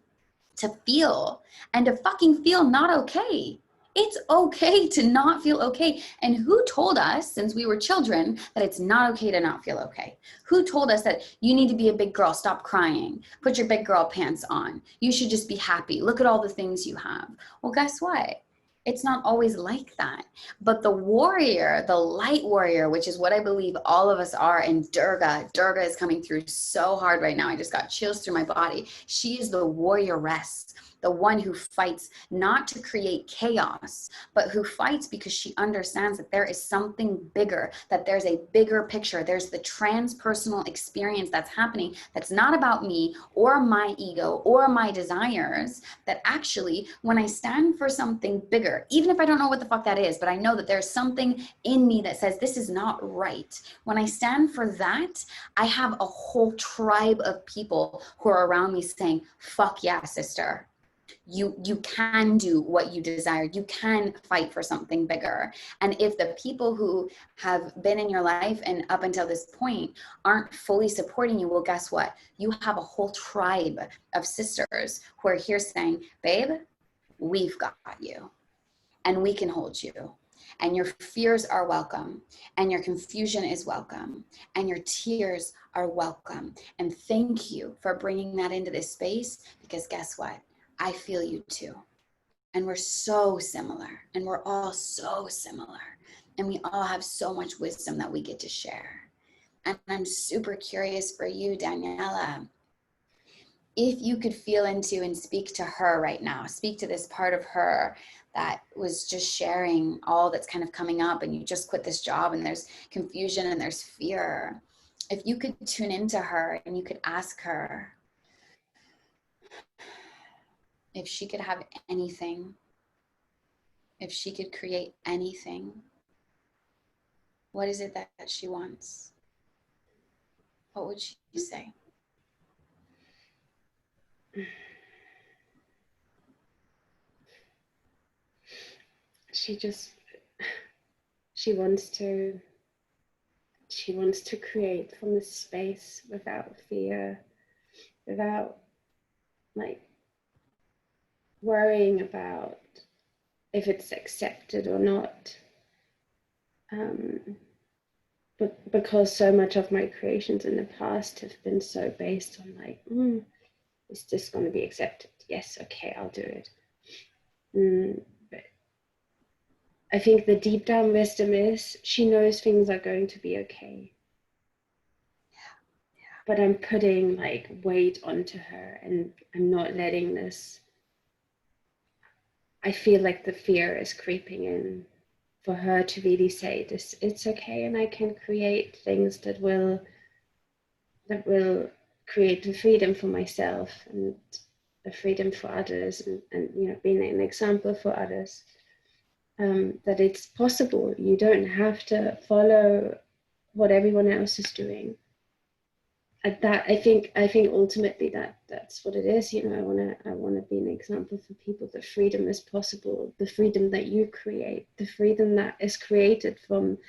to feel, and to fucking feel not okay. It's okay to not feel okay. And who told us since we were children that it's not okay to not feel okay? Who told us that you need to be a big girl, stop crying, put your big girl pants on, you should just be happy, look at all the things you have? Well, guess what? It's not always like that. But the warrior, the light warrior, which is what I believe all of us are, and Durga is coming through so hard right now. I just got chills through my body. She is the warrioress, the one who fights not to create chaos, but who fights because she understands that there is something bigger, that there's a bigger picture. There's the transpersonal experience that's happening that's not about me or my ego or my desires, that actually when I stand for something bigger, even if I don't know what the fuck that is, but I know that there's something in me that says this is not right. When I stand for that, I have a whole tribe of people who are around me saying, fuck yeah, sister. You can do what you desire. You can fight for something bigger. And if the people who have been in your life and up until this point aren't fully supporting you, well, guess what? You have a whole tribe of sisters who are here saying, babe, we've got you and we can hold you. And your fears are welcome, and your confusion is welcome, and your tears are welcome. And thank you for bringing that into this space, because guess what? I feel you too. And we're so similar, and we're all so similar, and we all have so much wisdom that we get to share. And I'm super curious for you, Daniela, if you could feel into and speak to her right now, speak to this part of her that was just sharing all that's kind of coming up, and you just quit this job and there's confusion and there's fear. If you could tune into her and you could ask her if she could have anything, if she could create anything, what is it that she wants? What would she say? She wants to create from this space without fear, without like worrying about if it's accepted or not. But because so much of my creations in the past have been so based on like, is this going to be accepted? Yes, okay, I'll do it. But I think the deep down wisdom is she knows things are going to be okay. But I'm putting like weight onto her, and I'm not letting this. I feel like the fear is creeping in for her to really say this, it's okay, and I can create things that will create the freedom for myself and the freedom for others, and you know, being an example for others. That it's possible. You don't have to follow what everyone else is doing. That I think ultimately that's what it is. You know, I wanna be an example for people that freedom is possible. The freedom that you create, the freedom that is created from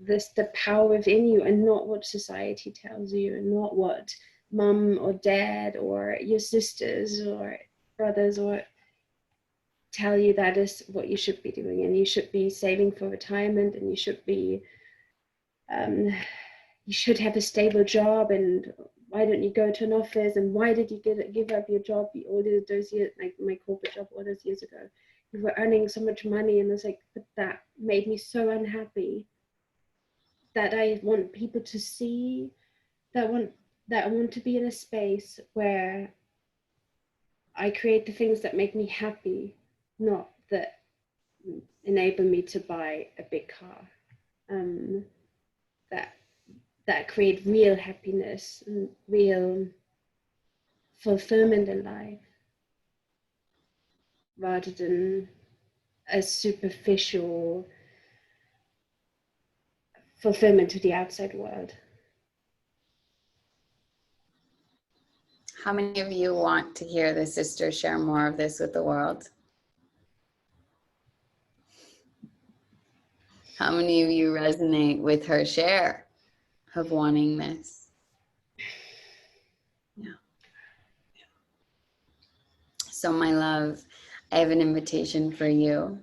the power within you, and not what society tells you, and not what mum or dad or your sisters or brothers or tell you that is what you should be doing, and you should be saving for retirement, and you should be you should have a stable job, and why don't you go to an office, and why did you give up your job all those years, like my corporate job all those years ago? You were earning so much money, and it's like, but that made me so unhappy that I want people to see that I want to be in a space where I create the things that make me happy, not that enable me to buy a big car. That create real happiness and real fulfillment in life, rather than a superficial fulfillment to the outside world. How many of you want to hear the sister share more of this with the world? How many of you resonate with her share of wanting this? Yeah. So my love, I have an invitation for you,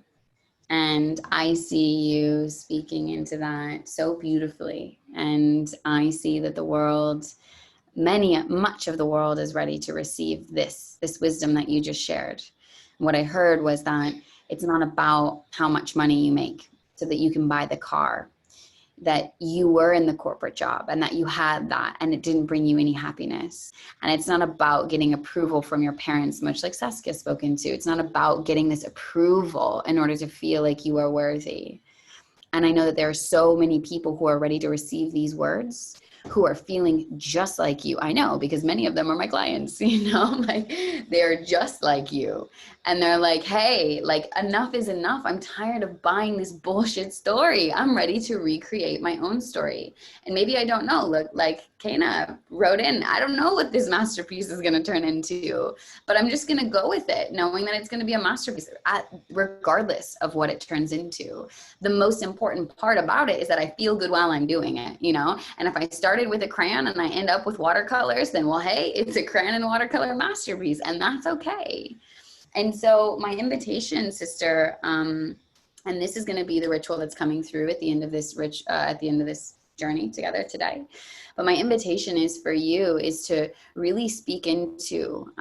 and I see you speaking into that so beautifully. And I see that the world, much of the world is ready to receive this wisdom that you just shared. What I heard was that it's not about how much money you make so that you can buy the car, that you were in the corporate job and that you had that and it didn't bring you any happiness. And it's not about getting approval from your parents, much like Saskia spoke into. It's not about getting this approval in order to feel like you are worthy. And I know that there are so many people who are ready to receive these words, who are feeling just like you. I know, because many of them are my clients, you know, like they're just like you. and they're like, hey, like enough is enough. I'm tired of buying this bullshit story. I'm ready to recreate my own story. And maybe I don't know, look, like Kana wrote in, I don't know what this masterpiece is going to turn into, but I'm just going to go with it, knowing that it's going to be a masterpiece regardless of what it turns into. The most important part about it is that I feel good while I'm doing it, you know? And if I started with a crayon and I end up with watercolors, then well, hey, it's a crayon and watercolor masterpiece, and that's okay. And so my invitation, sister, and this is going to be the ritual that's coming through at the end of this journey together today. But my invitation is for you is to really speak into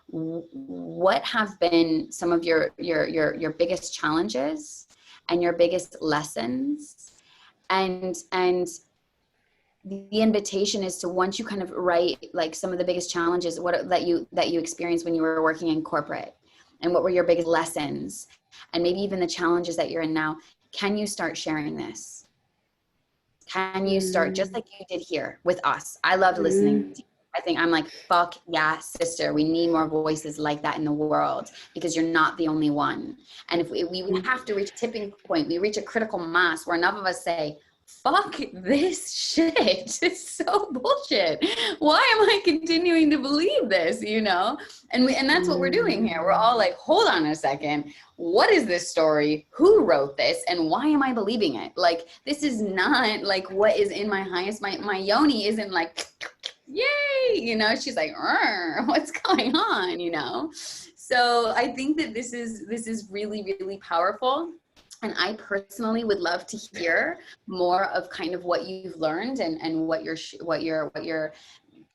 what have been some of your biggest challenges and your biggest lessons, and the invitation is to, once you kind of write like some of the biggest challenges that you experienced when you were working in corporate, and what were your biggest lessons, and maybe even the challenges that you're in now, can you start sharing this? Can you start just like you did here with us? I loved listening to you. I think I'm like, fuck yeah, sister, we need more voices like that in the world, because you're not the only one. And if we would have to reach a tipping point, we reach a critical mass where enough of us say, fuck this shit, it's so bullshit, why am I continuing to believe this, you know? And that's what we're doing here. We're all like, hold on a second, what is this story, who wrote this, and why am I believing it? Like, this is not like what is in my highest, my yoni isn't like, yay, you know, she's like, what's going on, you know? So I think that this is really, really powerful. And I personally would love to hear more of kind of what you've learned, and what your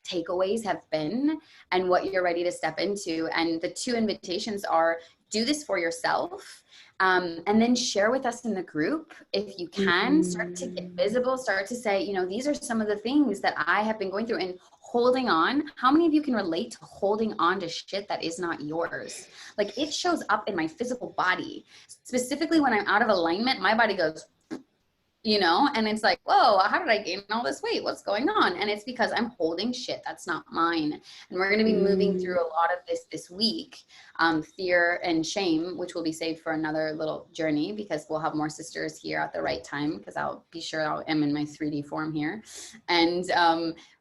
takeaways have been, and what you're ready to step into. And the two invitations are, do this for yourself, and then share with us in the group if you can. Start to get visible, start to say, you know, these are some of the things that I have been going through, and holding on. How many of you can relate to holding on to shit that is not yours? Like, it shows up in my physical body. Specifically when I'm out of alignment, my body goes, you know, and it's like, whoa, how did I gain all this weight? What's going on? And it's because I'm holding shit that's not mine. And we're going to be moving through a lot of this week, fear and shame, which will be saved for another little journey, because we'll have more sisters here at the right time, because I'll be sure I am in my 3D form here. And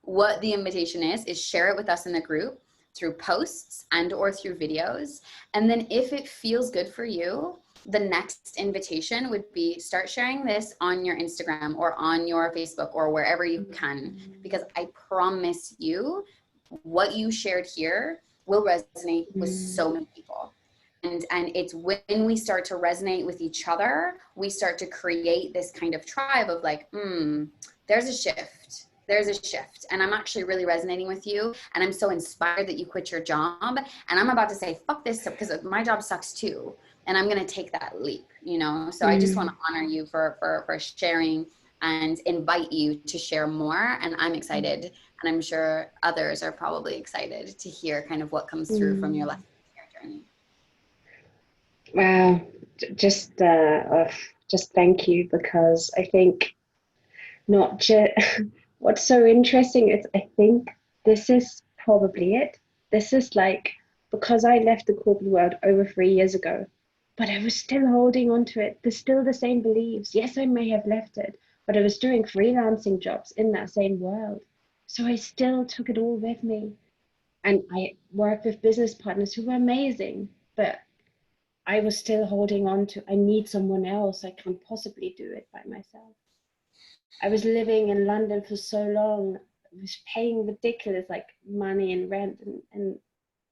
what the invitation is share it with us in the group through posts and or through videos. And then if it feels good for you, the next invitation would be, start sharing this on your Instagram or on your Facebook or wherever you can, because I promise you what you shared here will resonate with so many people. And it's when we start to resonate with each other, we start to create this kind of tribe of like, there's a shift. There's a shift, and I'm actually really resonating with you, and I'm so inspired that you quit your job, and I'm about to say, fuck this, because my job sucks too, and I'm going to take that leap, you know? So I just want to honor you for sharing, and invite you to share more. And I'm excited, and I'm sure others are probably excited to hear kind of what comes through from your lessons in your journey. Wow, just thank you, because I think not just what's so interesting is, I think this is probably it. This is like, because I left the corporate world over 3 years ago, but I was still holding on to it. There's still the same beliefs. Yes, I may have left it, but I was doing freelancing jobs in that same world. So I still took it all with me. And I worked with business partners who were amazing, but I was still holding on to, I need someone else. I can't possibly do it by myself. I was living in London for so long. I was paying ridiculous like money and rent, and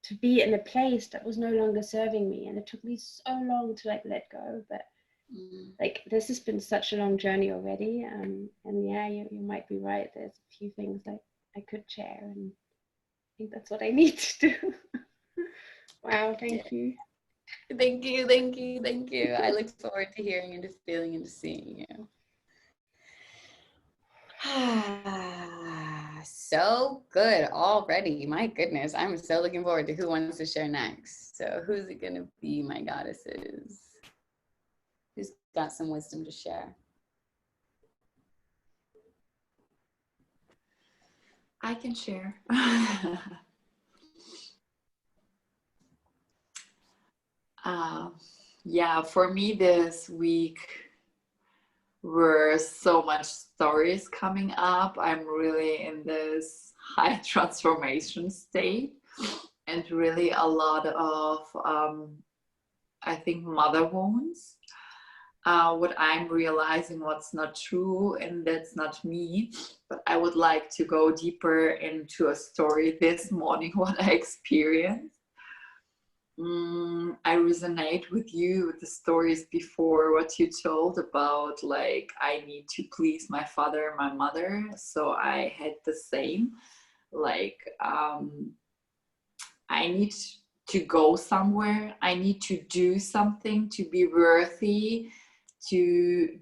to be in a place that was no longer serving me. And it took me so long to like let go. But like, this has been such a long journey already. And yeah, you might be right. There's a few things that I could share, and I think that's what I need to do. Wow, thank you. Thank you, thank you, thank you. I look forward to hearing and to feeling and to seeing you. So good already. My goodness, I'm so looking forward to who wants to share next. So who's it gonna be, my goddesses? Who's got some wisdom to share? I can share. Yeah, for me this week were so much stories coming up. I'm really in this high transformation state, and really a lot of I think mother wounds. What I'm realizing what's not true, and that's not me, but I would like to go deeper into a story this morning what I experienced. I resonate with you with the stories before what you told about, like, I need to please my father and my mother. So I had the same, like, I need to go somewhere, I need to do something to be worthy, to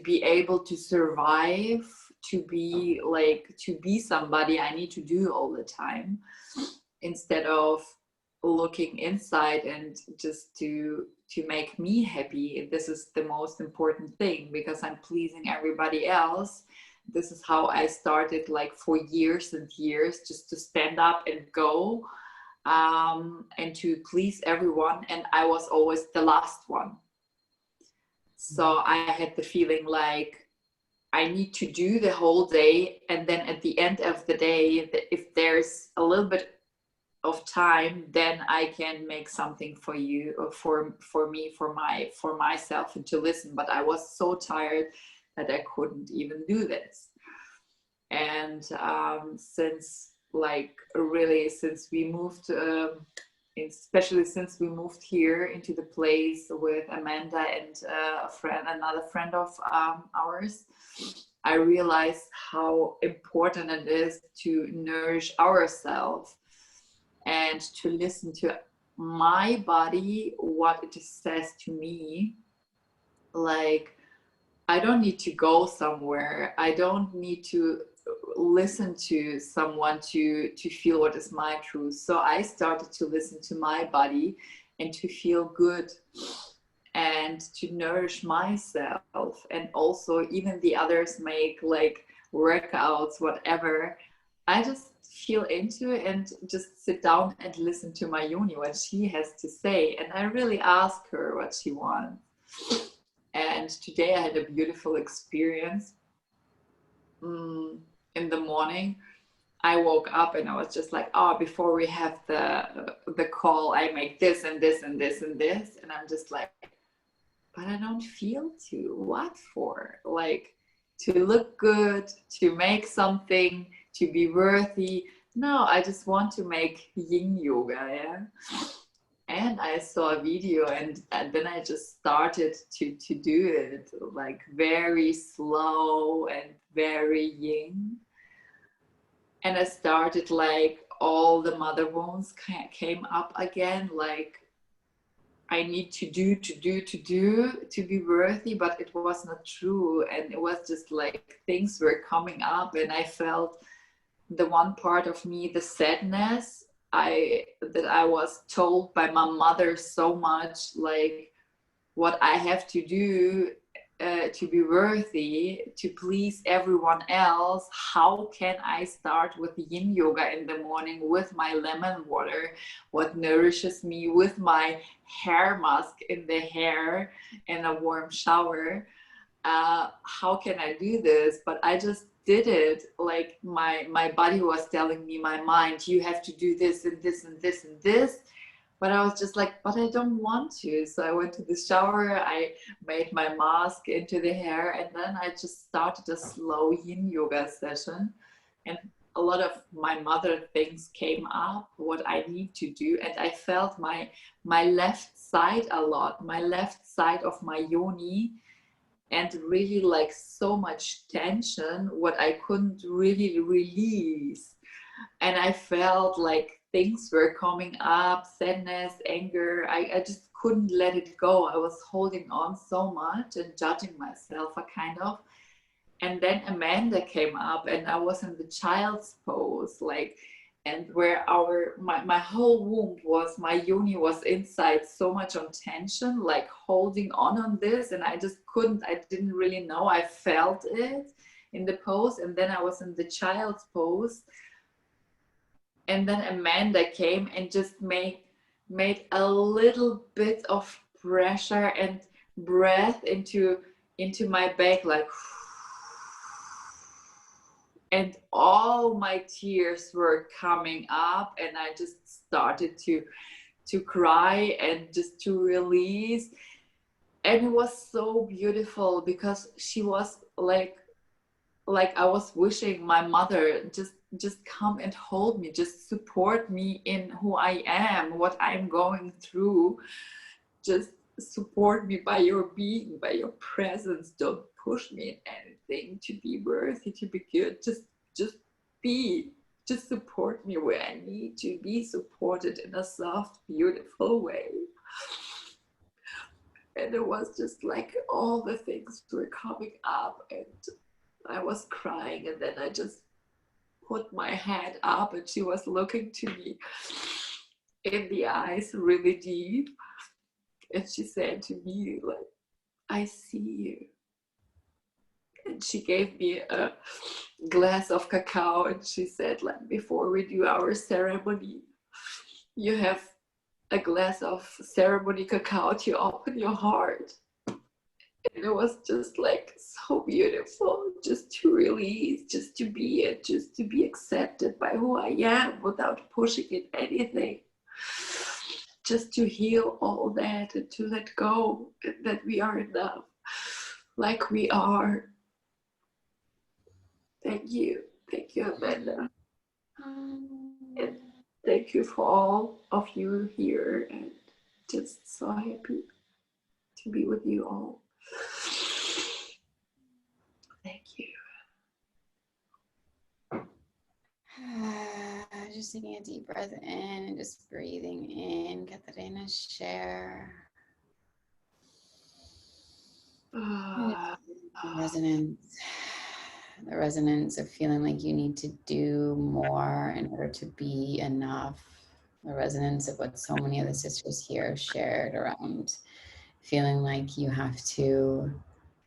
be able to survive, to be somebody. I need to do all the time, instead of looking inside and just to make me happy. This is the most important thing, because I'm pleasing everybody else. This is how I started, like, for years and years, just to stand up and go, and to please everyone, and I was always the last one. So I had the feeling like I need to do the whole day, and then at the end of the day, if there's a little bit of time, then I can make something for you, or for me, for myself, and to listen. But I was so tired that I couldn't even do this. And since we moved, especially since we moved here into the place with Amanda and another friend of ours, I realized how important it is to nourish ourselves and to listen to my body, what it says to me. Like, I don't need to go somewhere. I don't need to listen to someone to feel what is my truth. So I started to listen to my body and to feel good and to nourish myself. And also, even the others make, like, workouts, whatever, I just feel into it and just sit down and listen to my Yoni, what she has to say. And I really ask her what she wants. And today I had a beautiful experience. In the morning, I woke up and I was just like, oh, before we have the call, I make this and this and this and this. And I'm just like, but I don't feel to. What for? Like, to look good, to make something, to be worthy. No, I just want to make yin yoga, yeah. And I saw a video, and then I just started to do it, like, very slow and very yin. And I started, like, all the mother wounds came up again, like, I need to be worthy, but it was not true. And it was just like things were coming up, and I felt the one part of me, the sadness that I was told by my mother so much, like, what I have to do to be worthy, to please everyone else. How can I start with yin yoga in the morning with my lemon water, what nourishes me, with my hair mask in the hair and a warm shower? How can I do this? But I just did it. Like, my body was telling me, my mind, you have to do this and this and this and this. But I was just like, but I don't want to. So I went to the shower, I made my mask into the hair, and then I just started a slow yin yoga session. And a lot of my mother things came up, what I need to do. And I felt my left side a lot, my left side of my yoni, and really, like, so much tension, what I couldn't really release. And I felt like things were coming up, sadness, anger. I just couldn't let it go. I was holding on so much and judging myself, a kind of. And then Amanda came up, and I was in the child's pose, like, and where my whole womb was, my yoni was inside, so much on tension, like holding on this, and I just couldn't, I didn't really know. I felt it in the pose, and then I was in the child's pose. And then Amanda came and just made made a little bit of pressure and breath into my back, like, and all my tears were coming up, and I just started to cry and just to release. And it was so beautiful because she was like I was wishing my mother just come and hold me, just support me in who I am, what I'm going through. Just support me by your being, by your presence. Don't push me in anything to be worthy, to be good. Just be. Just support me where I need to be supported in a soft, beautiful way. And it was just like all the things were coming up, and I was crying, and then I just put my head up, and she was looking to me in the eyes really deep, and she said to me, like, I see you. And she gave me a glass of cacao, and she said, like, before we do our ceremony, you have a glass of ceremony cacao to open your heart. And it was just like so beautiful, just to release, just to be it, just to be accepted by who I am without pushing in anything. Just to heal all that and to let go, and that we are enough, like we are. Thank you, Amanda. And thank you for all of you here, and just so happy to be with you all. Thank you. Just taking a deep breath in and just breathing in. Katarina, share. The resonance of feeling like you need to do more in order to be enough. The resonance of what so many of the sisters here shared around feeling like you have to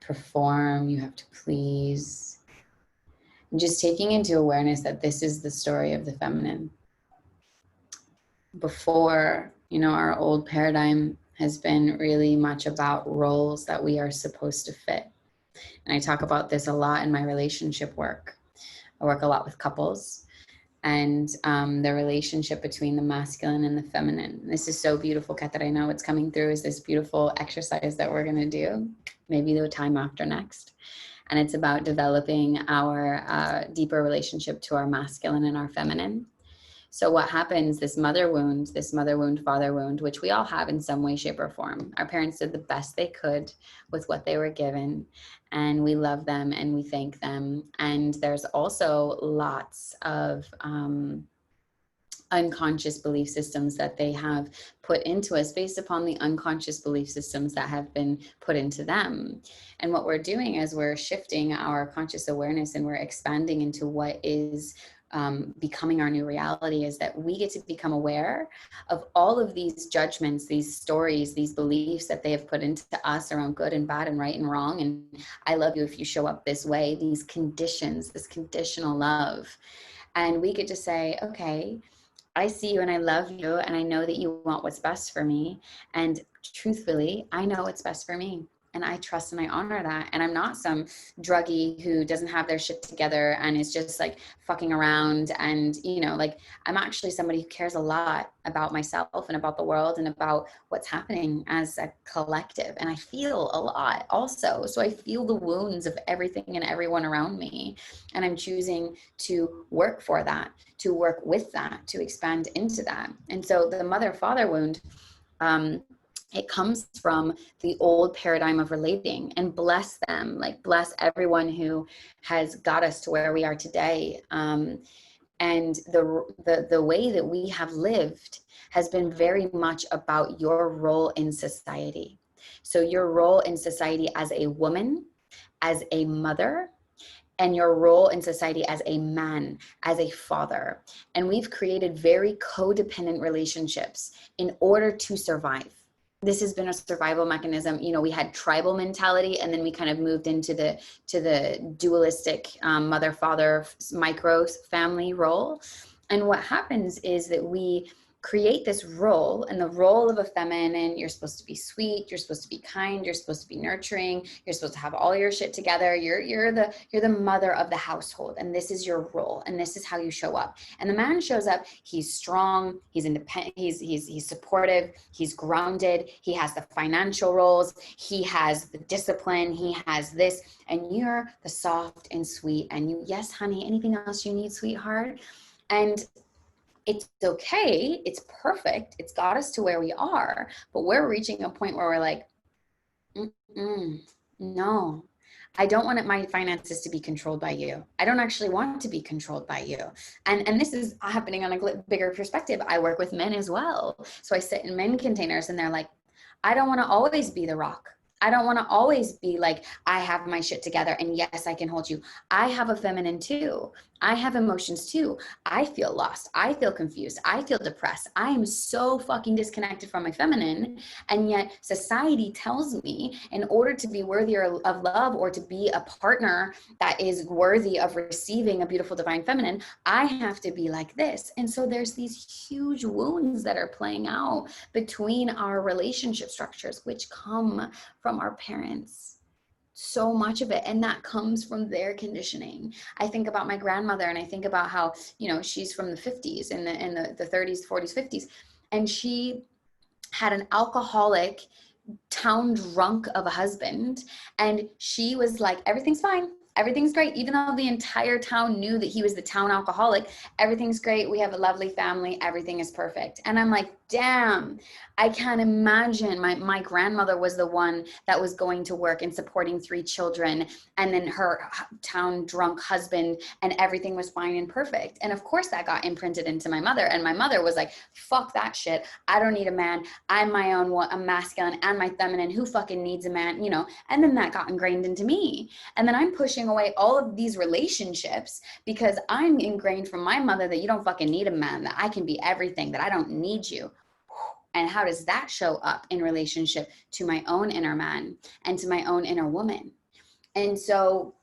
perform, you have to please. And just taking into awareness that this is the story of the feminine. Before, our old paradigm has been really much about roles that we are supposed to fit. And I talk about this a lot in my relationship work. I work a lot with couples, and the relationship between the masculine and the feminine. This is so beautiful, Katarina. What's coming through is this beautiful exercise that we're going to do, maybe the time after next. And it's about developing our deeper relationship to our masculine and our feminine. So what happens, this mother wound, father wound, which we all have in some way, shape, or form. Our parents did the best they could with what they were given, and we love them and we thank them. And there's also lots of unconscious belief systems that they have put into us based upon the unconscious belief systems that have been put into them. And what we're doing is we're shifting our conscious awareness, and we're expanding into what is becoming our new reality, is that we get to become aware of all of these judgments, these stories, these beliefs that they have put into us around good and bad and right and wrong. And I love you if you show up this way, these conditions, this conditional love. And we get to say, okay, I see you and I love you, and I know that you want what's best for me. And truthfully, I know what's best for me. And I trust and I honor that. And I'm not some druggie who doesn't have their shit together and is just like fucking around. And, I'm actually somebody who cares a lot about myself and about the world and about what's happening as a collective. And I feel a lot also. So I feel the wounds of everything and everyone around me. And I'm choosing to work for that, to work with that, to expand into that. And so the mother-father wound, it comes from the old paradigm of relating, and bless them, like bless everyone who has got us to where we are today. And the way that we have lived has been very much about your role in society. So your role in society as a woman, as a mother, and your role in society as a man, as a father. And we've created very codependent relationships in order to survive. This has been a survival mechanism. We had tribal mentality, and then we kind of moved into the dualistic mother-father micro family role. And what happens is that we create this role, and the role of a feminine, you're supposed to be sweet, you're supposed to be kind, you're supposed to be nurturing, you're supposed to have all your shit together, you're the mother of the household, and this is your role, and this is how you show up. And the man shows up, he's strong, he's independent, he's supportive, he's grounded, he has the financial roles, he has the discipline, he has this, and you're the soft and sweet, and you, yes honey, anything else you need, sweetheart? And it's okay, it's perfect, it's got us to where we are, but we're reaching a point where we're like, no, I don't want my finances to be controlled by you. I don't actually want to be controlled by you. And this is happening on a bigger perspective. I work with men as well. So I sit in men containers and they're like, I don't want to always be the rock. I don't want to always be like, I have my shit together and yes, I can hold you. I have a feminine too. I have emotions too. I feel lost. I feel confused. I feel depressed. I am so fucking disconnected from my feminine. And yet society tells me in order to be worthy of love or to be a partner that is worthy of receiving a beautiful divine feminine, I have to be like this. And so there's these huge wounds that are playing out between our relationship structures, which come from our parents. So much of it, and that comes from their conditioning. I think about my grandmother, and I think about how, you know, she's from the 50s and the 30s, 40s, 50s, and she had an alcoholic, town drunk of a husband, and she was like, everything's fine, everything's great, even though the entire town knew that he was the town alcoholic. Everything's great, we have a lovely family, everything is perfect. And I'm like, damn, I can't imagine. My grandmother was the one that was going to work and supporting 3 children, and then her town drunk husband, and everything was fine and perfect. And of course that got imprinted into my mother, and my mother was like, fuck that shit, I don't need a man, I'm my own, a masculine and my feminine, who fucking needs a man, you know? And then that got ingrained into me. And then I'm pushing away all of these relationships because I'm ingrained from my mother that you don't fucking need a man, that I can be everything, that I don't need you. And how does that show up in relationship to my own inner man and to my own inner woman? And so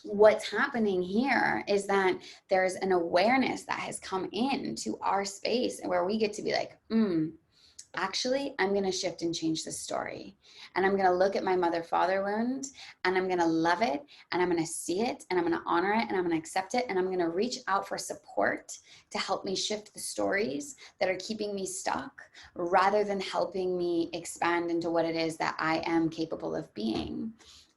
what's happening here is that there's an awareness that has come into our space where we get to be like, actually, I'm going to shift and change the story. And I'm going to look at my mother-father wound, and I'm going to love it, and I'm going to see it, and I'm going to honor it, and I'm going to accept it, and I'm going to reach out for support to help me shift the stories that are keeping me stuck, rather than helping me expand into what it is that I am capable of being.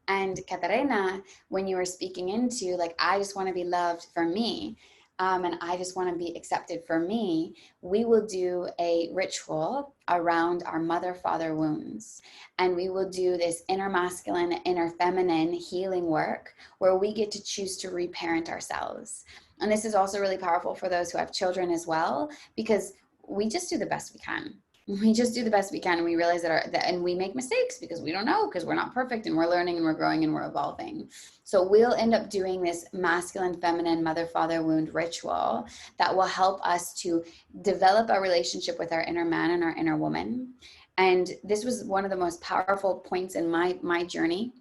And Katarina, when you were speaking into like, I just want to be loved for me, and I just want to be accepted for me, we will do a ritual around our mother-father wounds. And we will do this inner masculine, inner feminine healing work where we get to choose to reparent ourselves. And this is also really powerful for those who have children as well, because we just do the best we can. We just do the best we can, and we realize and we make mistakes because we don't know, because we're not perfect, and we're learning and we're growing and we're evolving. So we'll end up doing this masculine, feminine, mother-father wound ritual that will help us to develop a relationship with our inner man and our inner woman. And this was one of the most powerful points in my journey.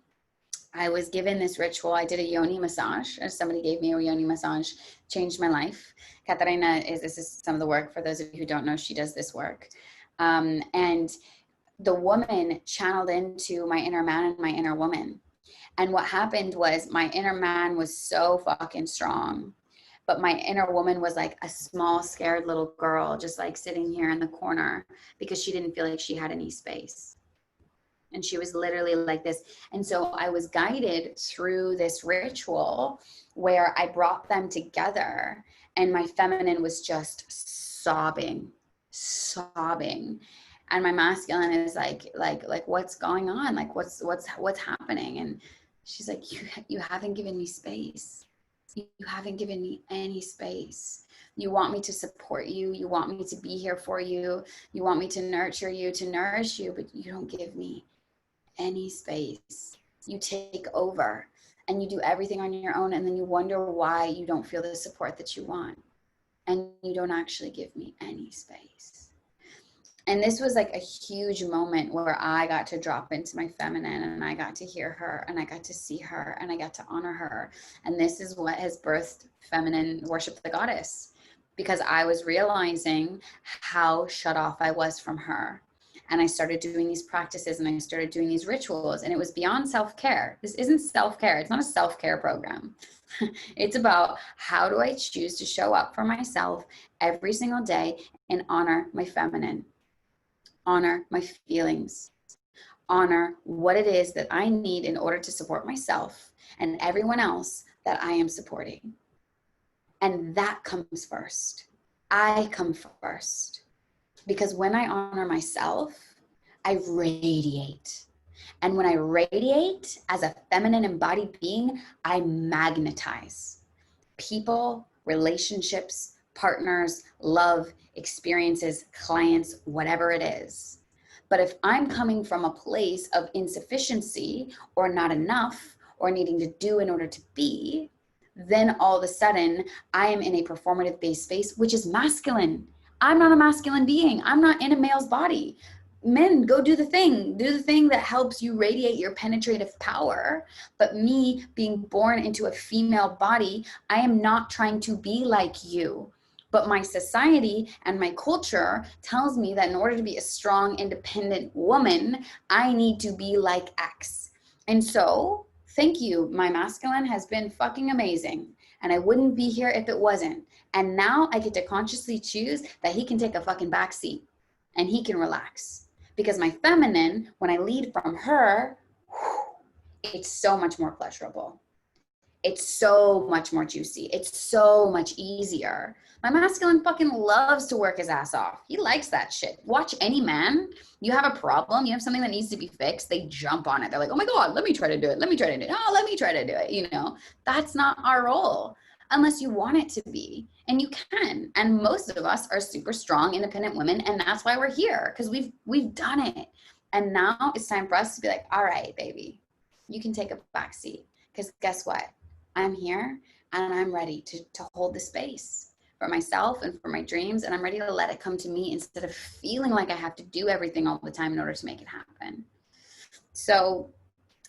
I was given this ritual. I did a yoni massage. Somebody gave me a yoni massage, changed my life. Katarina, this is some of the work. For those of you who don't know, she does this work. And the woman channeled into my inner man and my inner woman. And what happened was my inner man was so fucking strong, but my inner woman was like a small, scared little girl, just like sitting here in the corner because she didn't feel like she had any space. And she was literally like this. And so I was guided through this ritual where I brought them together, and my feminine was just sobbing. And my masculine is like what's going on, like what's happening? And she's like, you haven't given me space. You haven't given me any space. You want me to support you, you want me to be here for you, you want me to nurture you, to nourish you, but you don't give me any space. You take over and you do everything on your own, and then you wonder why you don't feel the support that you want, and you don't actually give me any space. And this was like a huge moment where I got to drop into my feminine, and I got to hear her, and I got to see her, and I got to honor her. And this is what has birthed feminine worship the goddess. because I was realizing how shut off I was from her. And I started doing these practices and I started doing these rituals, and it was beyond self-care. This isn't self-care. It's not a self-care program. It's about how do I choose to show up for myself every single day and honor my feminine, honor my feelings, honor what it is that I need in order to support myself and everyone else that I am supporting. And that comes first. I come first. Because when I honor myself, I radiate. And when I radiate as a feminine embodied being, I magnetize people, relationships, partners, love, experiences, clients, whatever it is. But if I'm coming from a place of insufficiency or not enough or needing to do in order to be, then all of a sudden I am in a performative based space, which is masculine. I'm not a masculine being. I'm not in a male's body. Men, go do the thing that helps you radiate your penetrative power. But me being born into a female body, I am not trying to be like you. But my society and my culture tells me that in order to be a strong, independent woman, I need to be like X. And so, thank you. My masculine has been fucking amazing. And I wouldn't be here if it wasn't. And now I get to consciously choose that he can take a fucking backseat and he can relax. Because my feminine, when I lead from her, it's so much more pleasurable. It's so much more juicy. It's so much easier. My masculine fucking loves to work his ass off. He likes that shit. Watch any man. You have a problem. You have something that needs to be fixed. They jump on it. They're like, oh my God, let me try to do it. Let me try to do it. Oh, let me try to do it. You know, that's not our role unless you want it to be. And you can. And most of us are super strong, independent women. And that's why we're here, because we've done it. And now it's time for us to be like, all right, baby, you can take a backseat. Because guess what? I'm here and I'm ready to hold the space for myself and for my dreams. And I'm ready to let it come to me instead of feeling like I have to do everything all the time in order to make it happen. So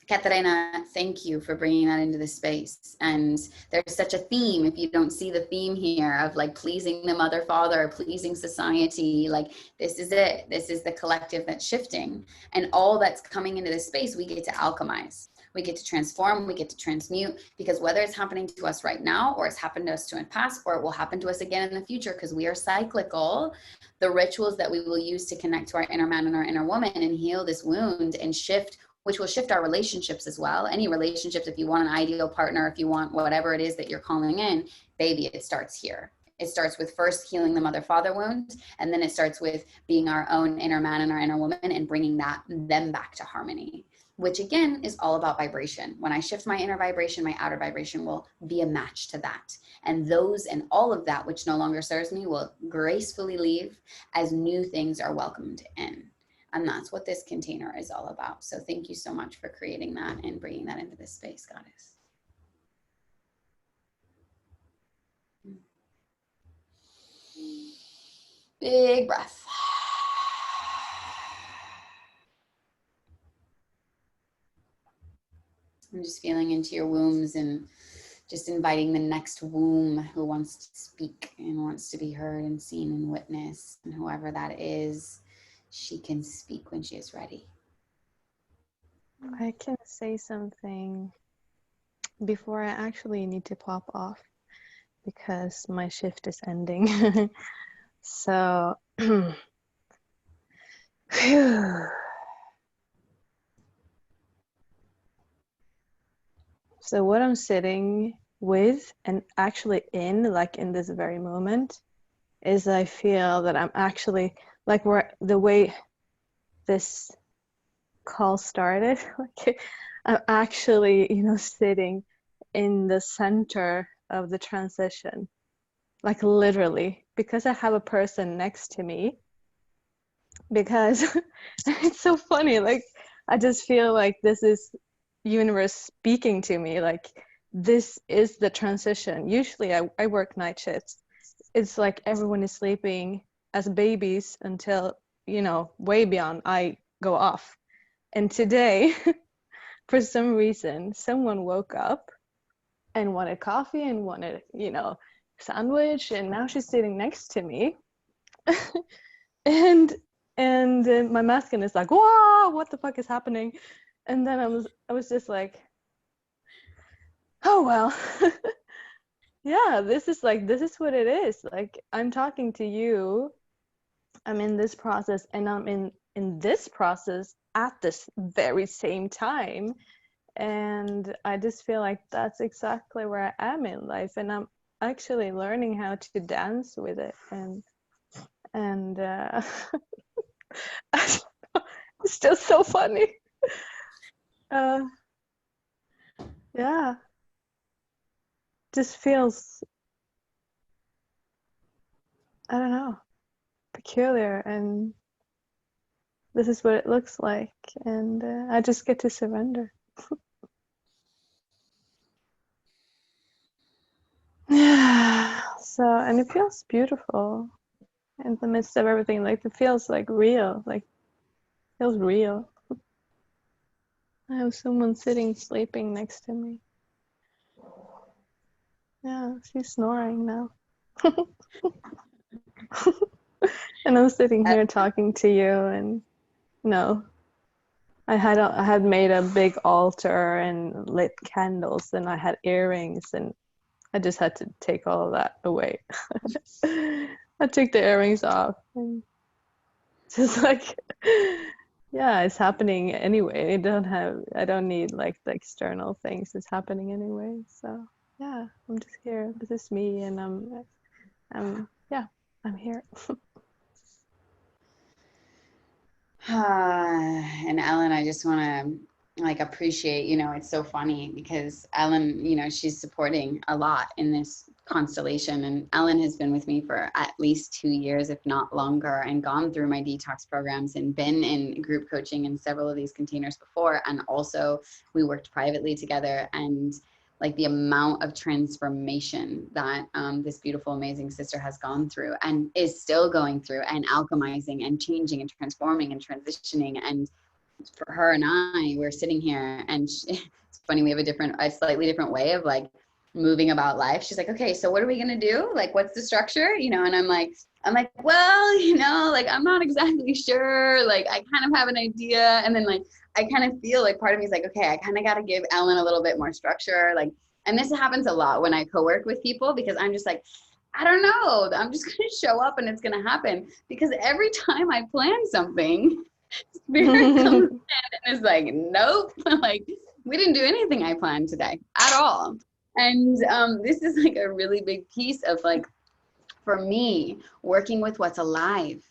Katarina, thank you for bringing that into the space. And there's such a theme, if you don't see the theme here, of like pleasing the mother, father, pleasing society. Like this is it. This is the collective that's shifting. And all that's coming into this space, we get to alchemize. We get to transform, we get to transmute, because whether it's happening to us right now or it's happened to us in the past, or it will happen to us again in the future, because we are cyclical, the rituals that we will use to connect to our inner man and our inner woman and heal this wound and shift, which will shift our relationships as well. Any relationships, if you want an ideal partner, if you want whatever it is that you're calling in, baby, it starts here. It starts with first healing the mother-father wound, and then it starts with being our own inner man and our inner woman and bringing them back to harmony, which again is all about vibration. When I shift my inner vibration, my outer vibration will be a match to that. And those and all of that which no longer serves me will gracefully leave as new things are welcomed in. And that's what this container is all about. So thank you so much for creating that and bringing that into this space, Goddess. Big breath. I'm just feeling into your wombs and just inviting the next womb who wants to speak and wants to be heard and seen and witnessed. And whoever that is, she can speak when she is ready. I can say something before I actually need to pop off because my shift is ending. So, phew. So what I'm sitting with and actually in, like in this very moment, is I feel that I'm actually, like the way this call started, like I'm actually, sitting in the center of the transition, like literally, because I have a person next to me, because it's so funny, like I just feel like this is universe speaking to me, like this is the transition. Usually I work night shifts. It's like everyone is sleeping as babies until, way beyond I go off. And today, for some reason, someone woke up and wanted coffee and wanted, sandwich, and now she's sitting next to me. and then my masculine is like, whoa, what the fuck is happening? And then I was just like, oh well. Yeah, this is what it is. Like, I'm talking to you, I'm in this process, and I'm in this process at this very same time. And I just feel like that's exactly where I am in life, and I'm actually learning how to dance with it. And it's just so funny. Yeah, just feels, I don't know, peculiar, and this is what it looks like, and I just get to surrender. Yeah. So, and it feels beautiful in the midst of everything. Like, it feels like real, like feels real. I have someone sitting, sleeping next to me. Yeah, she's snoring now. And I'm sitting here talking to you, and I had made a big altar and lit candles, and I had earrings, and I just had to take all of that away. I took the earrings off, and just like, yeah, it's happening anyway. I don't need like the external things. It's happening anyway. So yeah, I'm just here. This is me, and I'm here. And Ellen, I just want to like appreciate, it's so funny because Ellen, she's supporting a lot in this constellation, and Ellen has been with me for at least 2 years, if not longer, and gone through my detox programs and been in group coaching in several of these containers before. And also we worked privately together, and like the amount of transformation that this beautiful, amazing sister has gone through and is still going through, and alchemizing and changing and transforming and transitioning. And for her and I, we're sitting here, and it's funny, we have a slightly different way of like moving about life. She's like, okay, so what are we gonna do? Like, what's the structure? And I'm like, well, like, I'm not exactly sure. Like, I kind of have an idea. And then like, I kind of feel like part of me is like, okay, I kind of got to give Ellen a little bit more structure. Like, and this happens a lot when I co-work with people, because I'm just like, I don't know, I'm just going to show up and it's going to happen. Because every time I plan something, Spirit comes in and is like, nope, like, we didn't do anything I planned today at all. And this is like a really big piece of like, for me, working with what's alive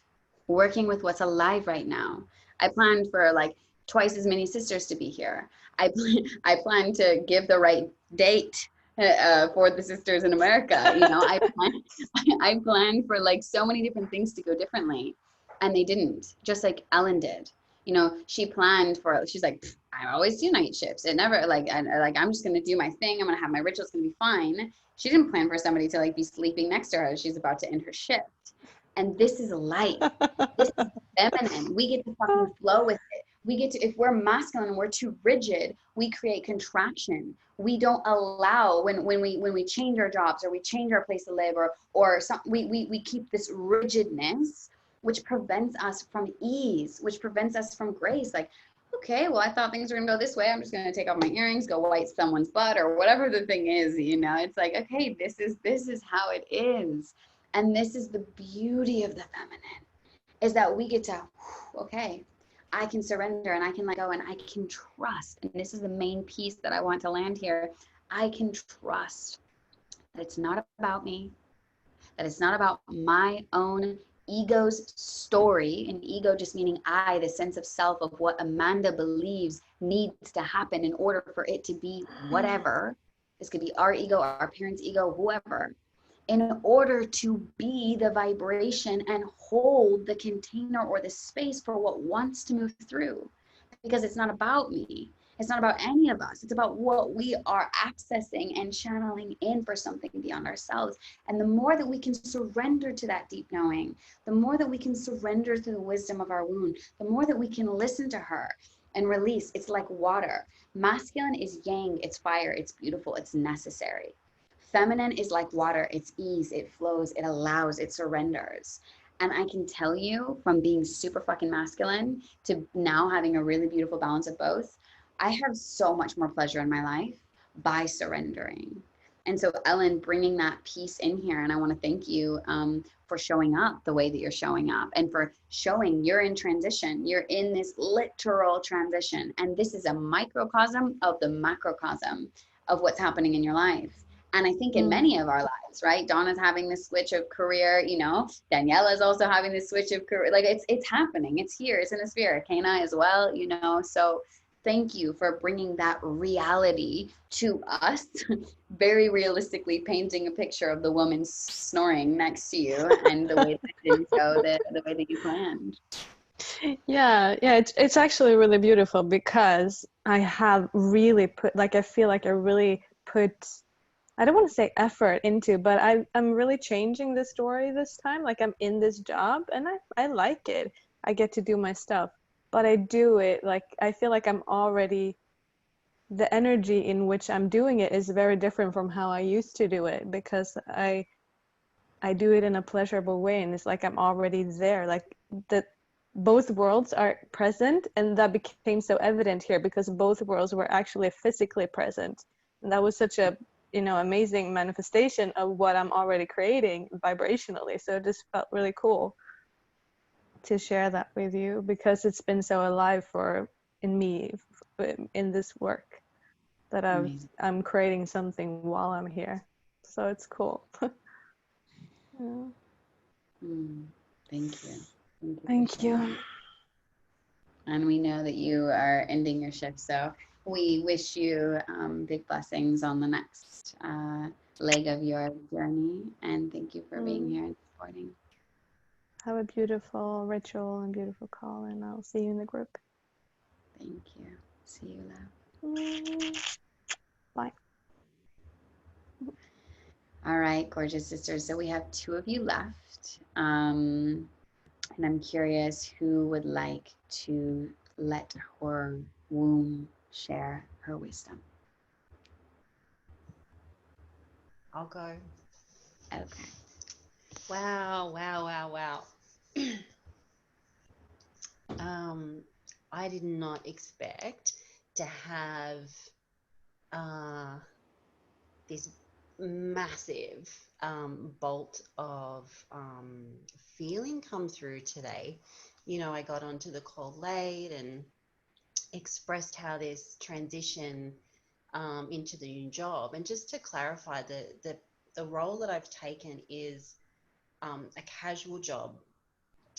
right now. I planned for like twice as many sisters to be here. I plan to give the right date for the sisters in America. I planned for like so many different things to go differently, and they didn't, just like Ellen did. She planned for, she's like, I always do night shifts. It never I'm just going to do my thing. I'm going to have my rituals, going to be fine. She didn't plan for somebody to like be sleeping next to her as she's about to end her shift. And this is life. This is feminine. We get to fucking flow with it. We get to, if we're masculine and we're too rigid, we create contraction. We don't allow, when we change our jobs or we change our place of labor or we keep this rigidness, which prevents us from ease, which prevents us from grace. Like, okay, well, I thought things were gonna go this way. I'm just gonna take off my earrings, go wipe someone's butt, or whatever the thing is. It's like, okay, this is how it is. And this is the beauty of the feminine, is that we get to, okay, I can surrender and I can let go and I can trust. And this is the main piece that I want to land here. I can trust that it's not about me, that it's not about my own ego's story, and ego just meaning I, the sense of self of what Amanda believes needs to happen in order for it to be whatever. This could be our ego, our parents' ego, whoever, in order to be the vibration and hold the container or the space for what wants to move through. Because it's not about me. It's not about any of us. It's about what we are accessing and channeling in for something beyond ourselves. And the more that we can surrender to that deep knowing, the more that we can surrender to the wisdom of our womb, the more that we can listen to her and release. It's like water. Masculine is yang, it's fire, it's beautiful, it's necessary. Feminine is like water. It's ease, it flows, it allows, it surrenders. And I can tell you from being super fucking masculine to now having a really beautiful balance of both, I have so much more pleasure in my life by surrendering. And so, Ellen, bringing that piece in here, and I want to thank you for showing up the way that you're showing up, and for showing you're in transition. You're in this literal transition. And this is a microcosm of the macrocosm of what's happening in your life. And I think in many of our lives, right? Donna's having this switch of career, you know, Daniela's also having this switch of career. Like it's happening. It's here. It's in the spirit. Kana as well, you know. So thank you for bringing that reality to us, very realistically painting a picture of the woman snoring next to you and the way that it didn't go the way that you planned. Yeah, it's actually really beautiful because I have really put, like, I feel like I really put, I don't want to say effort into, but I'm really changing the story this time. Like, I'm in this job and I like it. I get to do my stuff, but I do it like, I feel like I'm already, the energy in which I'm doing it is very different from how I used to do it, because I do it in a pleasurable way, and it's like I'm already there. Like, the both worlds are present, and that became so evident here because both worlds were actually physically present. And that was such a, you know, amazing manifestation of what I'm already creating vibrationally. So it just felt really cool to share that with you, because it's been so alive in me, in this work, that Amazing. I'm creating something while I'm here. So it's cool. Yeah. Thank you. Thank you. And we know that you are ending your shift, so we wish you big blessings on the next leg of your journey, and thank you for being here and supporting. Have a beautiful ritual and beautiful call, and I'll see you in the group. Thank you. See you, love. Bye. All right, gorgeous sisters. So we have 2 of you left. And I'm curious who would like to let her womb share her wisdom. I'll go. Okay. Wow. I did not expect to have this massive bolt of feeling come through today. You know, I got onto the call late and expressed how this transition into the new job. And just to clarify, the role that I've taken is a casual job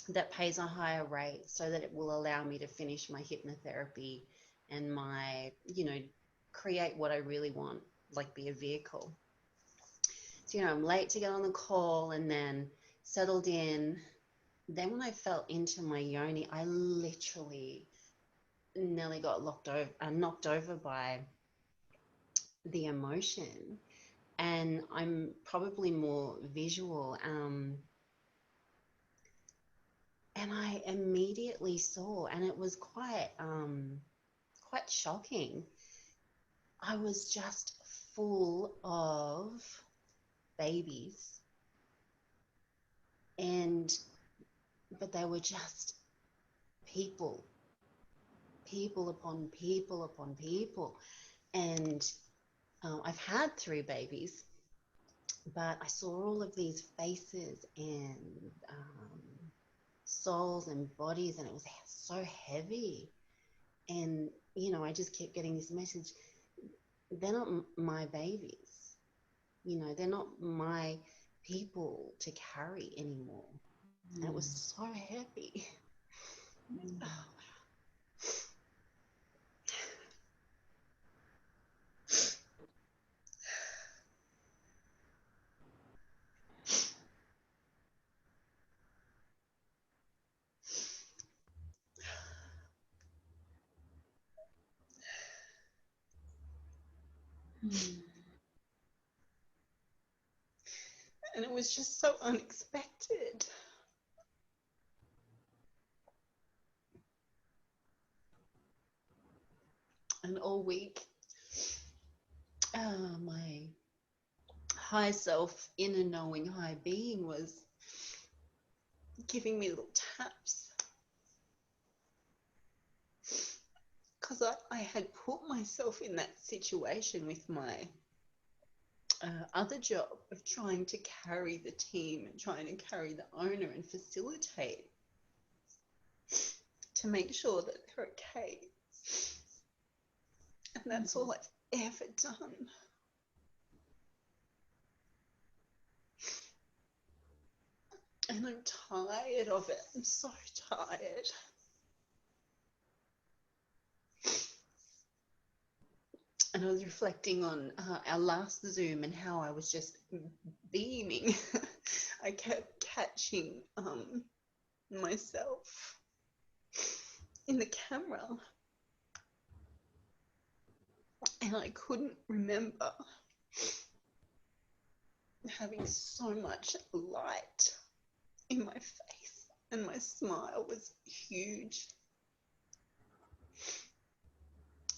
that pays a higher rate so that it will allow me to finish my hypnotherapy and my, you know, create what I really want, like be a vehicle. So, you know, I'm late to get on the call and then settled in. Then when I fell into my yoni, I literally nearly got knocked over by the emotion. And I'm probably more visual. And I immediately saw, and it was quite shocking. I was just full of babies, but they were just people upon people upon people. And I've had 3 babies, but I saw all of these faces and souls and bodies, and it was so heavy. And, you know, I just kept getting this message: they're not my babies, you know, they're not my people to carry anymore. And it was so heavy. Oh, and it was just so unexpected. And all week, my high self, inner knowing high being was giving me little taps, because I had put myself in that situation with my other job of trying to carry the team and trying to carry the owner and facilitate to make sure that they're okay. And that's all I've ever done. And I'm tired of it. I'm so tired. And I was reflecting on our last Zoom and how I was just beaming. I kept catching myself in the camera. And I couldn't remember having so much light in my face, and my smile was huge.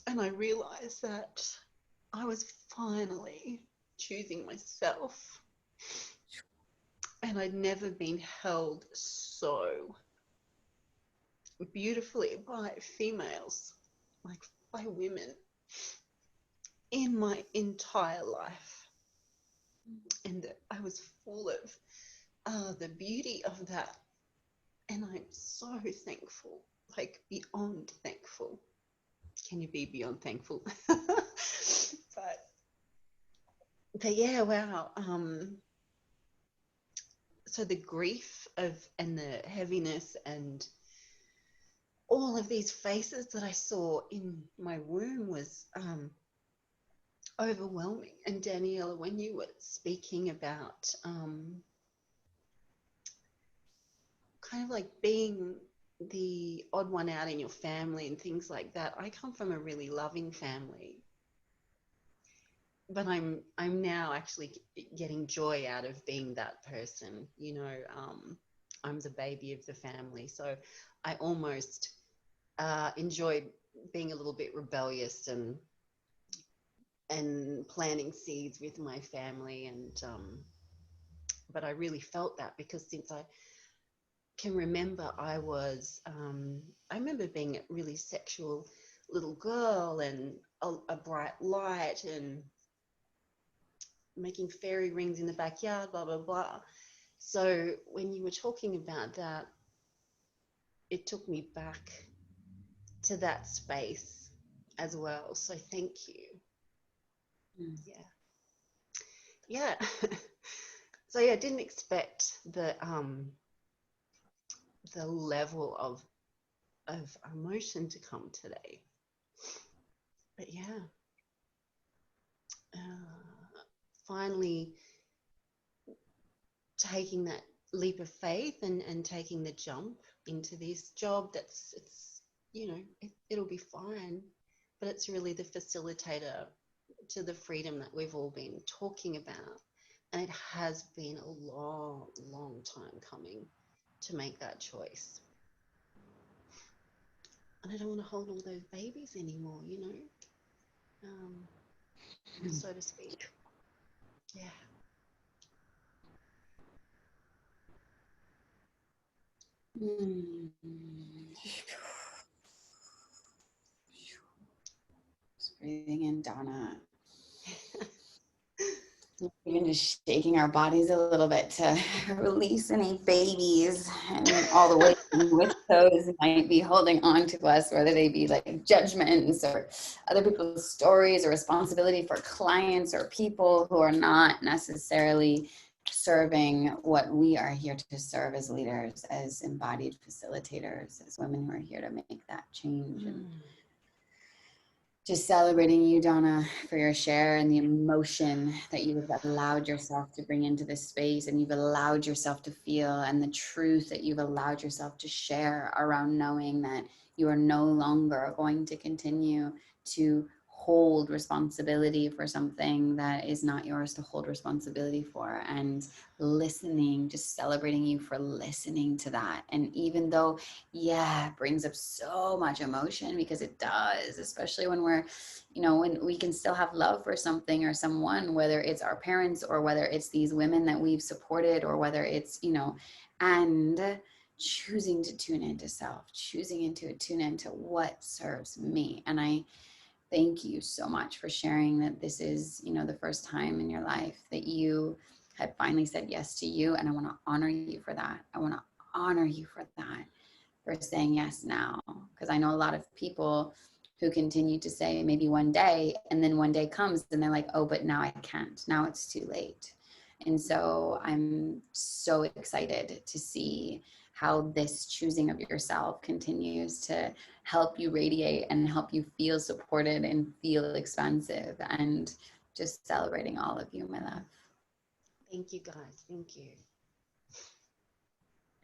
And I realized that I was finally choosing myself. And I'd never been held so beautifully by females, like by women, in my entire life. And I was full of the beauty of that. And I'm so thankful, like beyond thankful. Can you be beyond thankful? But yeah, wow. So the grief and the heaviness and all of these faces that I saw in my womb was overwhelming. And Daniela, when you were speaking about kind of like being the odd one out in your family and things like that, I come from a really loving family, but I'm now actually getting joy out of being that person. You know, I'm the baby of the family, so I almost enjoy being a little bit rebellious and planting seeds with my family. And but I really felt that, because since I can remember, I remember being a really sexual little girl and a bright light and making fairy rings in the backyard, blah, blah, blah. So when you were talking about that, it took me back to that space as well. So thank you. Yeah. Yeah. So yeah, I didn't expect the level of emotion to come today. But yeah, finally taking that leap of faith and taking the jump into this job that's, it's, you know, it'll be fine, but it's really the facilitator to the freedom that we've all been talking about. And it has been a long, long time coming to make that choice. And I don't want to hold all those babies anymore, you know, so to speak. Yeah. Just breathing in, Donna. Even just shaking our bodies a little bit to release any babies and all the weight with those might be holding on to us, whether they be like judgments or other people's stories or responsibility for clients or people who are not necessarily serving what we are here to serve as leaders, as embodied facilitators, as women who are here to make that change. And just celebrating you, Donna, for your share and the emotion that you've allowed yourself to bring into this space, and you've allowed yourself to feel, and the truth that you've allowed yourself to share around knowing that you are no longer going to continue to hold responsibility for something that is not yours to hold responsibility for, and listening, just celebrating you for listening to that. And even though, yeah, it brings up so much emotion, because it does, especially when we're, you know, when we can still have love for something or someone, whether it's our parents or whether it's these women that we've supported, or whether it's, you know, and choosing to tune into self, choosing to tune into what serves me. And I thank you so much for sharing that this is, you know, the first time in your life that you have finally said yes to you. And I want to honor you for that. I want to honor you for that, for saying yes now. Because I know a lot of people who continue to say maybe one day, and then one day comes and they're like, oh, but now I can't. Now it's too late. And so I'm so excited to see how this choosing of yourself continues to help you radiate and help you feel supported and feel expansive, and just celebrating all of you, my love. Thank you, guys. Thank you.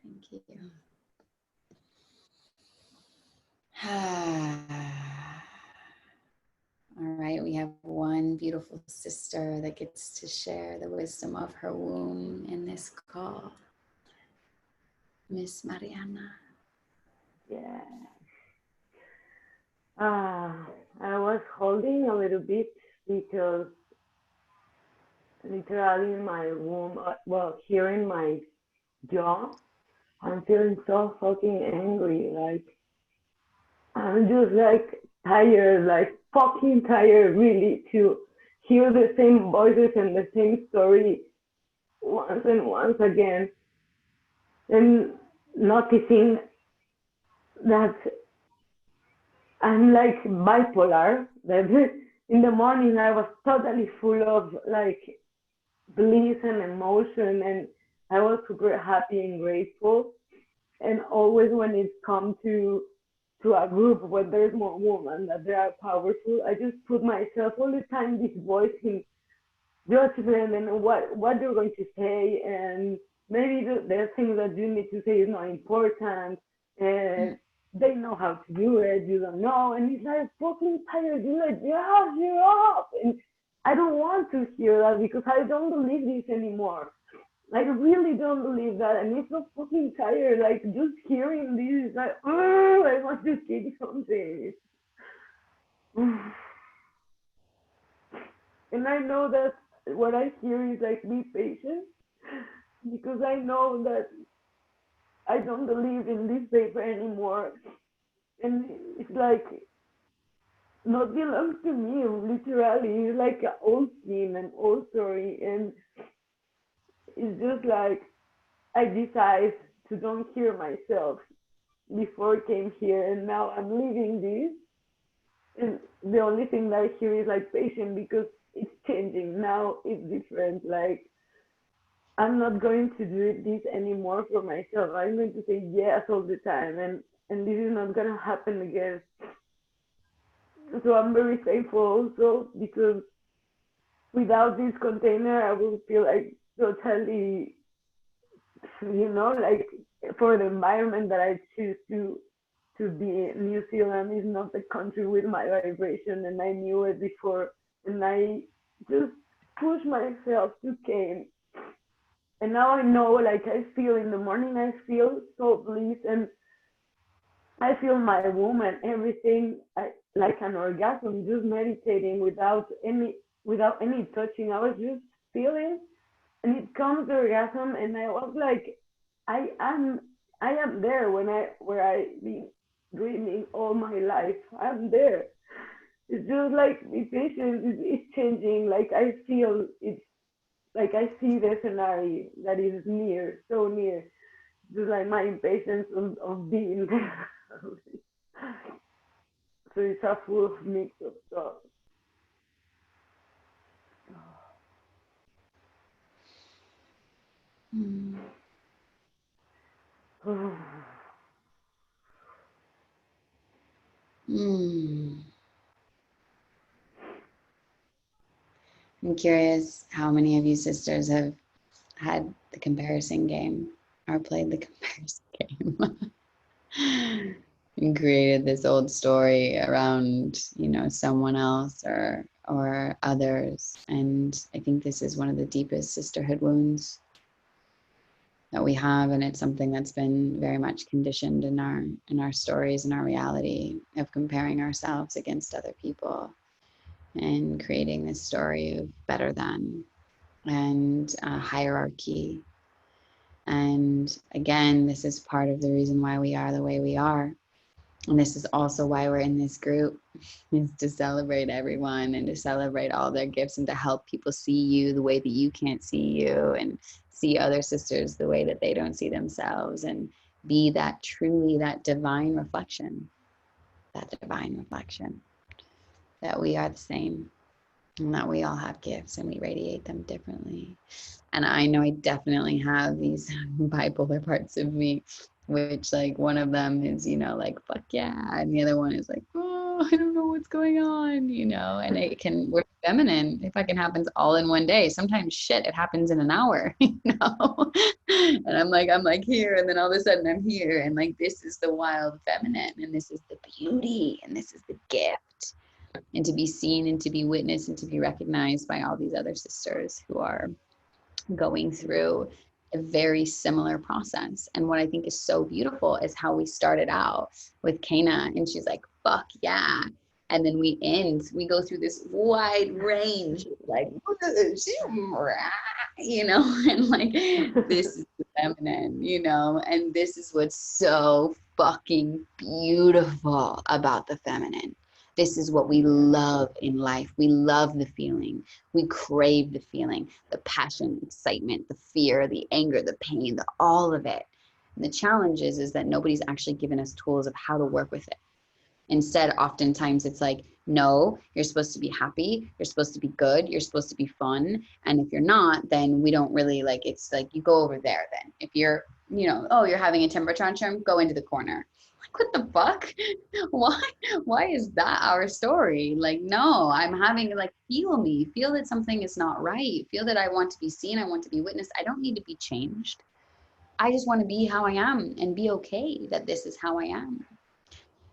Thank you. All right, we have one beautiful sister that gets to share the wisdom of her womb in this call. Miss Mariana. Yeah. I was holding a little bit because literally in my womb, well, here in my jaw, I'm feeling so fucking angry. Like, I'm just like tired, like fucking tired, really, to hear the same voices and the same story once and once again. And noticing that I'm like bipolar, that in the morning I was totally full of like bliss and emotion, and I was super happy and grateful. And always when it comes to a group where there's more women, that they are powerful, I just put myself all the time this voice in judgment and what you're going to say, and maybe the things that you need to say is not important, and they know how to do it, you don't know, and it's like fucking tired. You're like, yeah, you're up, and I don't want to hear that because I don't believe this anymore. Like, I really don't believe that, and it's so fucking tired. Like, just hearing this is like, oh, I want to kill something. And I know that what I hear is like, be patient, because I know that I don't believe in this paper anymore, and it's like not belongs to me, literally. It's like an old scene, an old story, and it's just like I decide to don't hear myself before I came here, and now I'm living this, and the only thing that I hear is like patient, because it's changing now. It's different. Like, I'm not going to do this anymore for myself. I'm going to say yes all the time, and this is not gonna happen again. So I'm very thankful also, because without this container, I will feel like totally, you know, like, for the environment that I choose to be in. New Zealand is not a country with my vibration, and I knew it before, and I just pushed myself to came. And now I know, like, I feel in the morning, I feel so bliss, and I feel my womb and everything, like an orgasm, just meditating without any touching. I was just feeling, and it comes the orgasm, and I was like, I am there where I've been dreaming all my life. I'm there. It's just like, be patient. It's changing. Like, I feel it's like I see the scenario that is near, so near. Just like my impatience of being there. So it's a full mix of stuff. I'm curious how many of you sisters have had the comparison game or played the comparison game. and created this old story around, you know, someone else or others. And I think this is one of the deepest sisterhood wounds that we have, and it's something that's been very much conditioned in our stories and our reality of comparing ourselves against other people and creating this story of better than and hierarchy. And again, this is part of the reason why we are the way we are. And this is also why we're in this group, is to celebrate everyone and to celebrate all their gifts and to help people see you the way that you can't see you, and see other sisters the way that they don't see themselves, and be that truly that divine reflection that we are the same and that we all have gifts and we radiate them differently. And I know I definitely have these bipolar parts of me, which like one of them is, you know, like, fuck yeah. And the other one is like, oh, I don't know what's going on, you know, and it can, we're feminine. It fucking happens all in one day. Sometimes shit, it happens in an hour, you know? And I'm like here, and then all of a sudden I'm here. And like, this is the wild feminine, and this is the beauty, and this is the gift. And to be seen and to be witnessed and to be recognized by all these other sisters who are going through a very similar process. And what I think is so beautiful is how we started out with Kana, and she's like, fuck yeah. And then we go through this wide range, like, you know, and like, this is the feminine, you know, and this is what's so fucking beautiful about the feminine. This is what we love in life. We love the feeling. We crave the feeling, the passion, excitement, the fear, the anger, the pain, all of it. And the challenge is that nobody's actually given us tools of how to work with it. Instead, oftentimes it's like, no, you're supposed to be happy. You're supposed to be good. You're supposed to be fun. And if you're not, then we don't really like, it's like, you go over there then. If you're, you know, oh, you're having a temper tantrum, go into the corner. Like, what the fuck? Why is that our story? Like, no, I'm having, like, feel me, feel that something is not right, feel that I want to be seen, I want to be witnessed. I don't need to be changed. I just want to be how I am and be okay that this is how I am.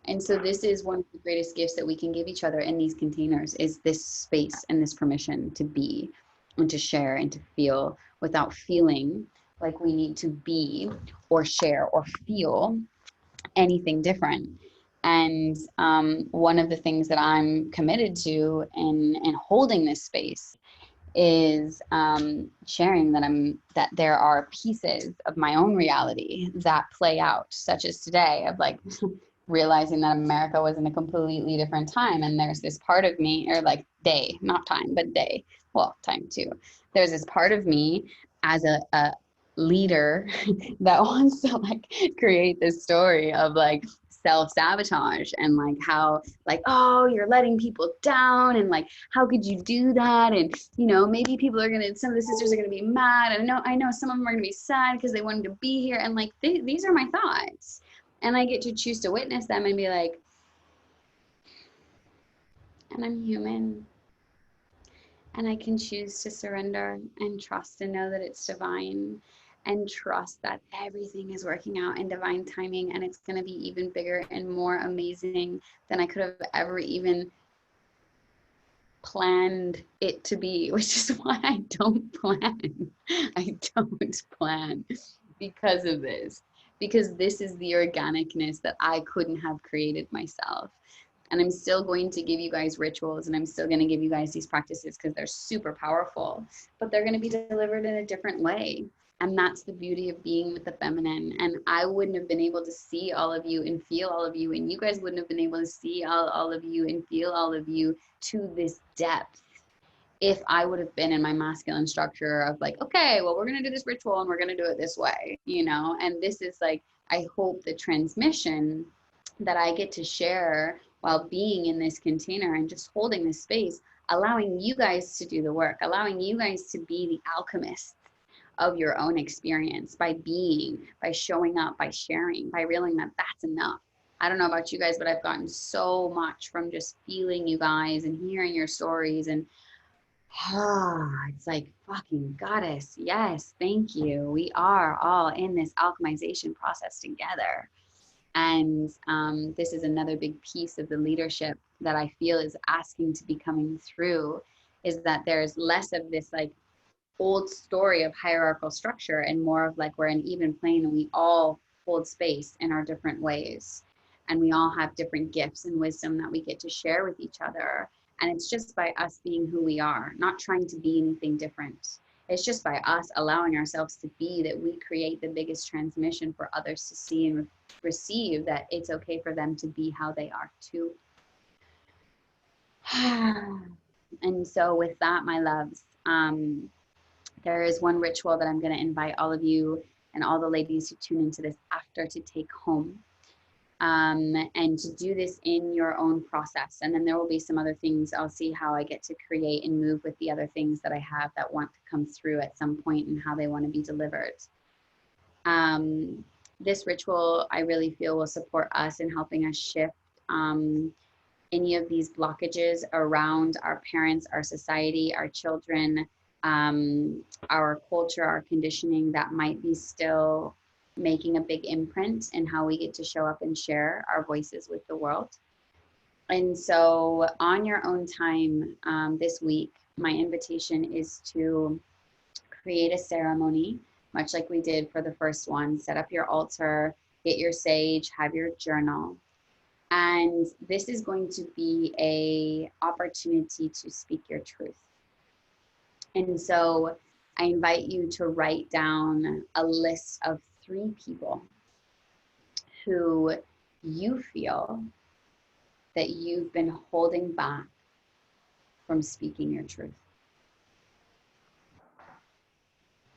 And so this is one of the greatest gifts that we can give each other in these containers, is this space and this permission to be and to share and to feel without feeling like we need to be or share or feel anything different. And one of the things that I'm committed to in holding this space is sharing that there are pieces of my own reality that play out, such as today, of like realizing that America was in a completely different time. And there's this part of me, or like day, not time, but day, well, time too. There's this part of me as a leader that wants to like create this story of like self-sabotage and like how like, oh, you're letting people down, and like, how could you do that? And you know, maybe people are gonna, some of the sisters are gonna be mad, and I know some of them are gonna be sad because they wanted to be here, and like these are my thoughts, and I get to choose to witness them and be like, and I'm human, and I can choose to surrender and trust and know that it's divine, and trust that everything is working out in divine timing, and it's going to be even bigger and more amazing than I could have ever even planned it to be, which is why I don't plan. I don't plan because of this, because this is the organicness that I couldn't have created myself. And I'm still going to give you guys rituals, and I'm still going to give you guys these practices because they're super powerful, but they're going to be delivered in a different way. And that's the beauty of being with the feminine. And I wouldn't have been able to see all of you and feel all of you, and you guys wouldn't have been able to see all of you and feel all of you to this depth if I would have been in my masculine structure of like, okay, well, we're going to do this ritual and we're going to do it this way, you know? And this is like, I hope the transmission that I get to share while being in this container and just holding this space, allowing you guys to do the work, allowing you guys to be the alchemists of your own experience by being, by showing up, by sharing, by realizing that that's enough. I don't know about you guys, but I've gotten so much from just feeling you guys and hearing your stories, and it's like, fucking goddess, yes, thank you. We are all in this alchemization process together. And this is another big piece of the leadership that I feel is asking to be coming through, is that there's less of this like old story of hierarchical structure and more of like we're an even plane and we all hold space in our different ways. And we all have different gifts and wisdom that we get to share with each other. And it's just by us being who we are, not trying to be anything different. It's just by us allowing ourselves to be that we create the biggest transmission for others to see and receive that it's okay for them to be how they are too. And so with that, my loves, there is one ritual that I'm going to invite all of you and all the ladies who tune into this after to take home. And to do this in your own process. And then there will be some other things. I'll see how I get to create and move with the other things that I have that want to come through at some point and how they want to be delivered. This ritual, I really feel, will support us in helping us shift any of these blockages around our parents, our society, our children, our culture, our conditioning that might be still making a big imprint in how we get to show up and share our voices with the world. And so on your own time this week, my invitation is to create a ceremony, much like we did for the first one. Set up your altar, get your sage, have your journal. And this is going to be an opportunity to speak your truth. And so I invite you to write down a list of 3 people who you feel that you've been holding back from speaking your truth.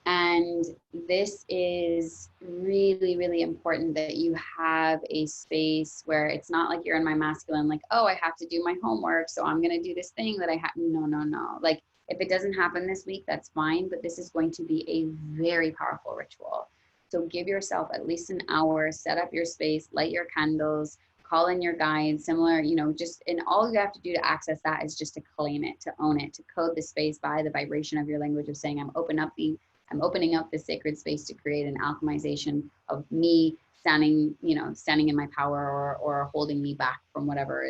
And this is really, really important that you have a space where it's not like you're in my masculine, like, oh, I have to do my homework, so I'm going to do this thing that I have. No, no, no. Like, if it doesn't happen this week, that's fine. But this is going to be a very powerful ritual. So give yourself at least an hour, set up your space, light your candles, call in your guides, similar, just, and all you have to do to access that is just to claim it, to own it, to code the space by the vibration of your language of saying, I'm opening up this sacred space to create an alchemization of me standing in my power or holding me back from whatever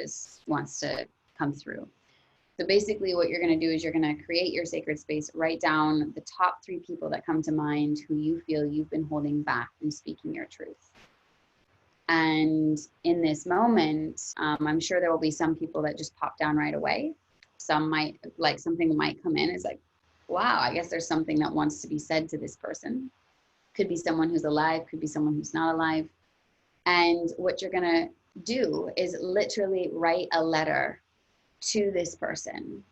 wants to come through. So basically what you're going to do is you're going to create your sacred space, write down the top 3 people that come to mind who you feel you've been holding back from speaking your truth. And in this moment, I'm sure there will be some people that just pop down right away. Some might, like, something might come in as like, wow, I guess there's something that wants to be said to this person. Could be someone who's alive, could be someone who's not alive. And what you're gonna do is literally write a letter to this person.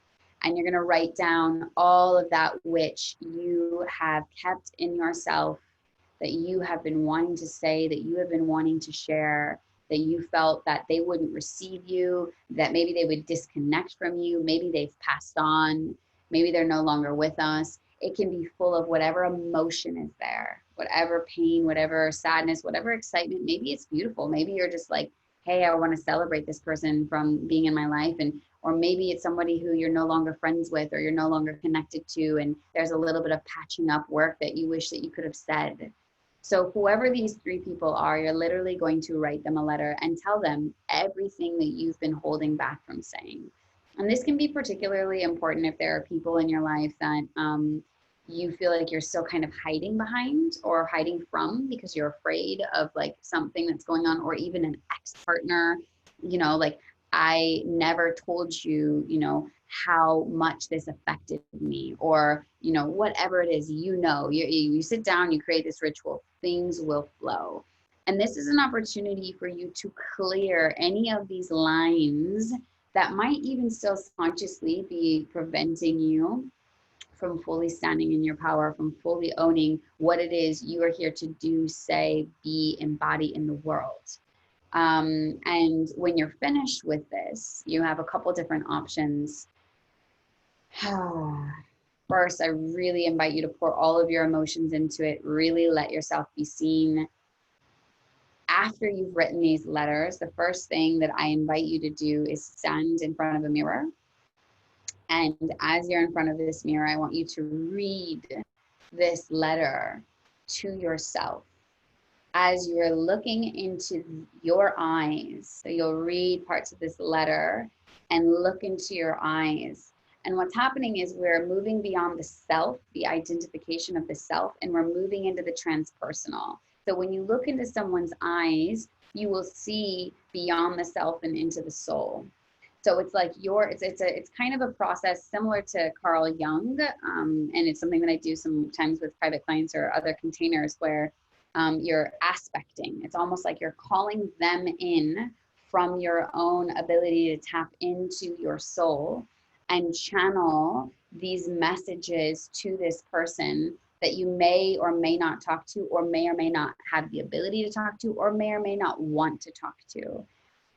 And you're gonna write down all of that which you have kept in yourself, that you have been wanting to say, that you have been wanting to share, that you felt that they wouldn't receive you, that maybe they would disconnect from you, maybe they've passed on, maybe they're no longer with us. It can be full of whatever emotion is there, whatever pain, whatever sadness, whatever excitement. Maybe it's beautiful. Maybe you're just like, hey, I want to celebrate this person from being in my life. Or maybe it's somebody who you're no longer friends with or you're no longer connected to. And there's a little bit of patching up work that you wish that you could have said. So whoever these 3 people are, you're literally going to write them a letter and tell them everything that you've been holding back from saying. And this can be particularly important if there are people in your life that you feel like you're still kind of hiding behind or hiding from because you're afraid of like something that's going on, or even an ex-partner, like, I never told you, how much this affected me, or, whatever it is, you sit down, you create this ritual, things will flow. And this is an opportunity for you to clear any of these lines that might even still consciously be preventing you from fully standing in your power, from fully owning what it is you are here to do, say, be, embody in the world. And when you're finished with this, you have a couple different options. First, I really invite you to pour all of your emotions into it. Really let yourself be seen. After you've written these letters, the first thing that I invite you to do is stand in front of a mirror. And as you're in front of this mirror, I want you to read this letter to yourself. as you're looking into your eyes, so you'll read parts of this letter and look into your eyes. And what's happening is we're moving beyond the self, the identification of the self, and we're moving into the transpersonal. So when you look into someone's eyes, you will see beyond the self and into the soul. So it's like it's kind of a process similar to Carl Jung, and it's something that I do sometimes with private clients or other containers where you're aspecting. It's almost like you're calling them in from your own ability to tap into your soul and channel these messages to this person that you may or may not talk to, or may not have the ability to talk to, or may not want to talk to.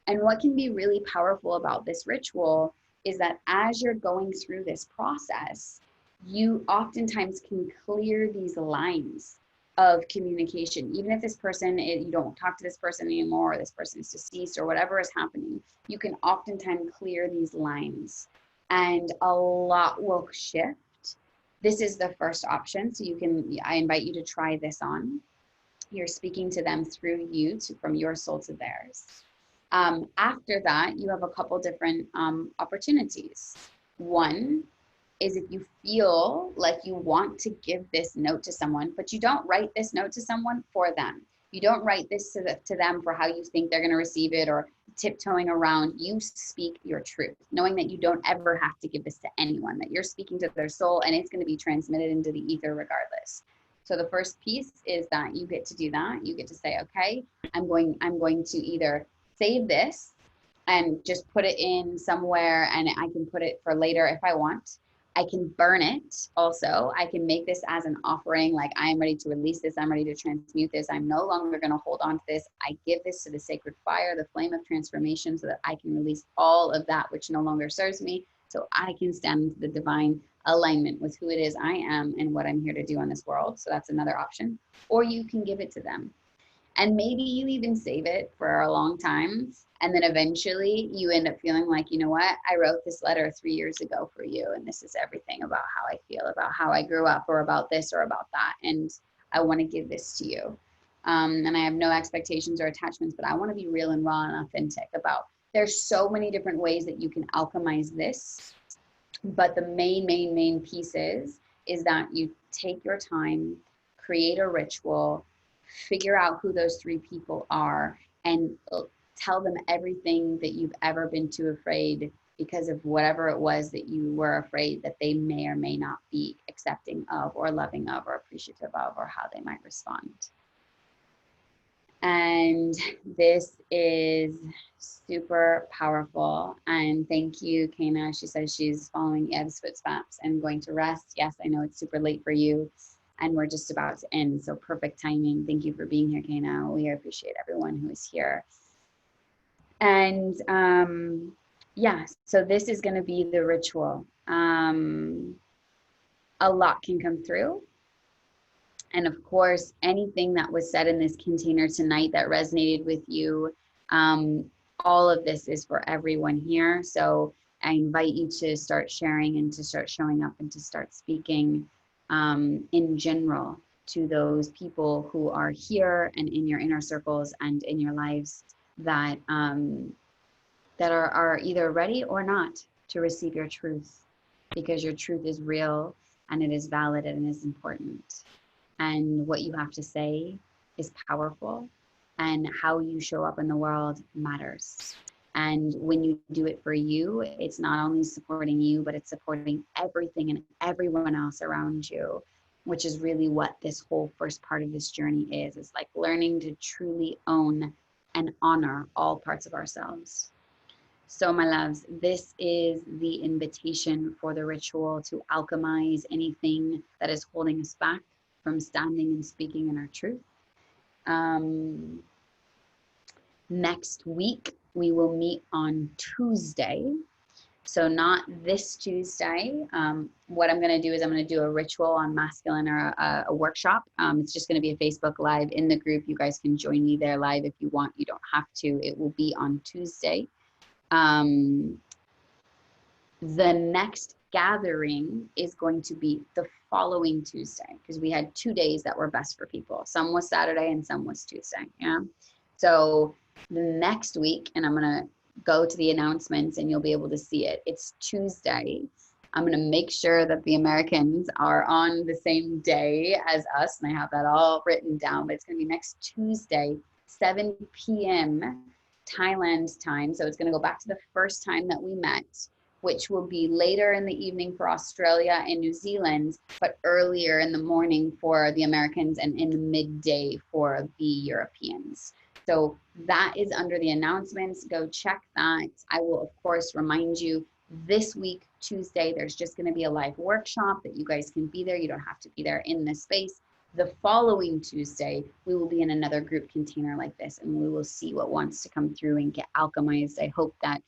And what can be really powerful about this ritual is that as you're going through this process, you oftentimes can clear these lines of communication. Even if this person, you don't talk to this person anymore, or this person is deceased, or whatever is happening, you can oftentimes clear these lines and a lot will shift. This is the first option. So I invite you to try this on. You're speaking to them through you, from your soul to theirs. After that, you have a couple different opportunities. One is if you feel like you want to give this note to someone, but you don't write this note to someone for them. You don't write this to them for how you think they're going to receive it or tiptoeing around. You speak your truth, knowing that you don't ever have to give this to anyone, that you're speaking to their soul and it's going to be transmitted into the ether regardless. So the first piece is that you get to do that. You get to say, okay, I'm going to either save this and just put it in somewhere and I can put it for later if I want. I can burn it also. I can make this as an offering, like I'm ready to release this. I'm ready to transmute this. I'm no longer going to hold on to this. I give this to the sacred fire, the flame of transformation, so that I can release all of that which no longer serves me, so I can stand into the divine alignment with who it is I am and what I'm here to do on this world. So that's another option. Or you can give it to them. And maybe you even save it for a long time. And then eventually you end up feeling like, you know what, I wrote this letter 3 years ago for you. And this is everything about how I feel, about how I grew up, or about this or about that. And I want to give this to you. And I have no expectations or attachments, but I want to be real and raw and authentic about, there's so many different ways that you can alchemize this. But the main piece is that you take your time, create a ritual, figure out who those 3 people are, and tell them everything that you've ever been too afraid because of whatever it was that you were afraid that they may or may not be accepting of, or loving of, or appreciative of, or how they might respond. And this is super powerful. And thank you, Kana. She says she's following Ev's footsteps and going to rest. Yes, I know it's super late for you and we're just about to end. So perfect timing. Thank you for being here, Kana. We appreciate everyone who is here. And yeah, so this is going to be the ritual. A lot can come through. And of course, anything that was said in this container tonight that resonated with you, all of this is for everyone here. So I invite you to start sharing and to start showing up and to start speaking in general to those people who are here and in your inner circles and in your lives that that are either ready or not to receive your truth, because your truth is real and it is valid and it is important. And what you have to say is powerful, and how you show up in the world matters. And when you do it for you, it's not only supporting you, but it's supporting everything and everyone else around you, which is really what this whole first part of this journey is. It's like learning to truly own and honor all parts of ourselves. So my loves, this is the invitation for the ritual to alchemize anything that is holding us back from standing and speaking in our truth. Next week, we will meet on Tuesday. So not this Tuesday. What I'm going to do is I'm going to do a ritual on masculine, or a workshop. It's just going to be a Facebook Live in the group. You guys can join me there live if you want. You don't have to. It will be on Tuesday. The next gathering is going to be the following Tuesday, because we had 2 days that were best for people. Some was Saturday and some was Tuesday. Yeah. So the next week, and I'm going to go to the announcements and you'll be able to see it. It's Tuesday. I'm going to make sure that the Americans are on the same day as us, and I have that all written down, but it's going to be next Tuesday, 7 p.m. Thailand time. So it's going to go back to the first time that we met, which will be later in the evening for Australia and New Zealand, but earlier in the morning for the Americans and in the midday for the Europeans. So that is under the announcements. Go check that. I will, of course, remind you this week, Tuesday, there's just going to be a live workshop that you guys can be there. You don't have to be there in this space. The following Tuesday, we will be in another group container like this, and we will see what wants to come through and get alchemized. I hope that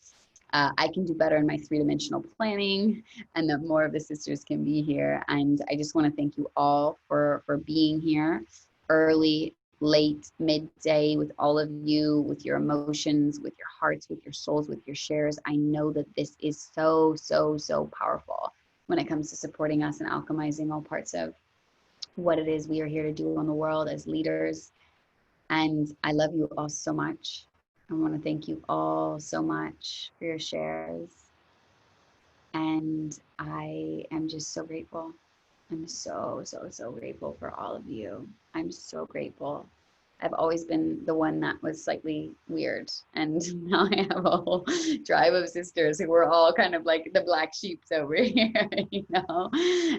I can do better in my 3-dimensional planning, and that more of the sisters can be here. And I just want to thank you all for being here early, late, midday, with all of you, with your emotions, with your hearts, with your souls, with your shares. I know that this is so, so, so powerful when it comes to supporting us and alchemizing all parts of what it is we are here to do on the world as leaders. And I love you all so much. I want to thank you all so much for your shares. And I am just so grateful. I'm so, so, so grateful for all of you. I'm so grateful. I've always been the one that was slightly weird. And now I have a whole tribe of sisters who are all kind of like the black sheeps over here, you know?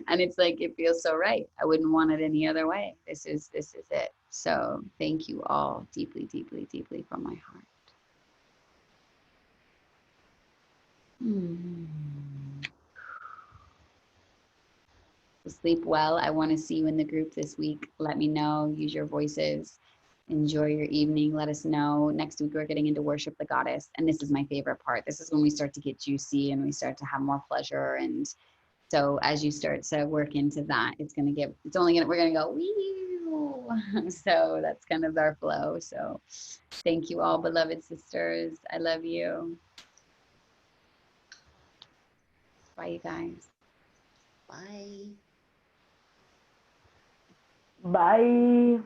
And it's like, it feels so right. I wouldn't want it any other way. This is it. So thank you all deeply, deeply, deeply from my heart. Sleep well. I want to see you in the group this week. Let me know. Use your voices. Enjoy your evening. Let us know. Next week, we're getting into Worship the Goddess. And this is my favorite part. This is when we start to get juicy and we start to have more pleasure. And so as you start to work into that, we're going to go, wee. So that's kind of our flow. So thank you all, beloved sisters. I love you. Bye, you guys. Bye. Bye.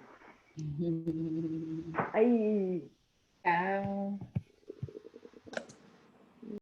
Bye.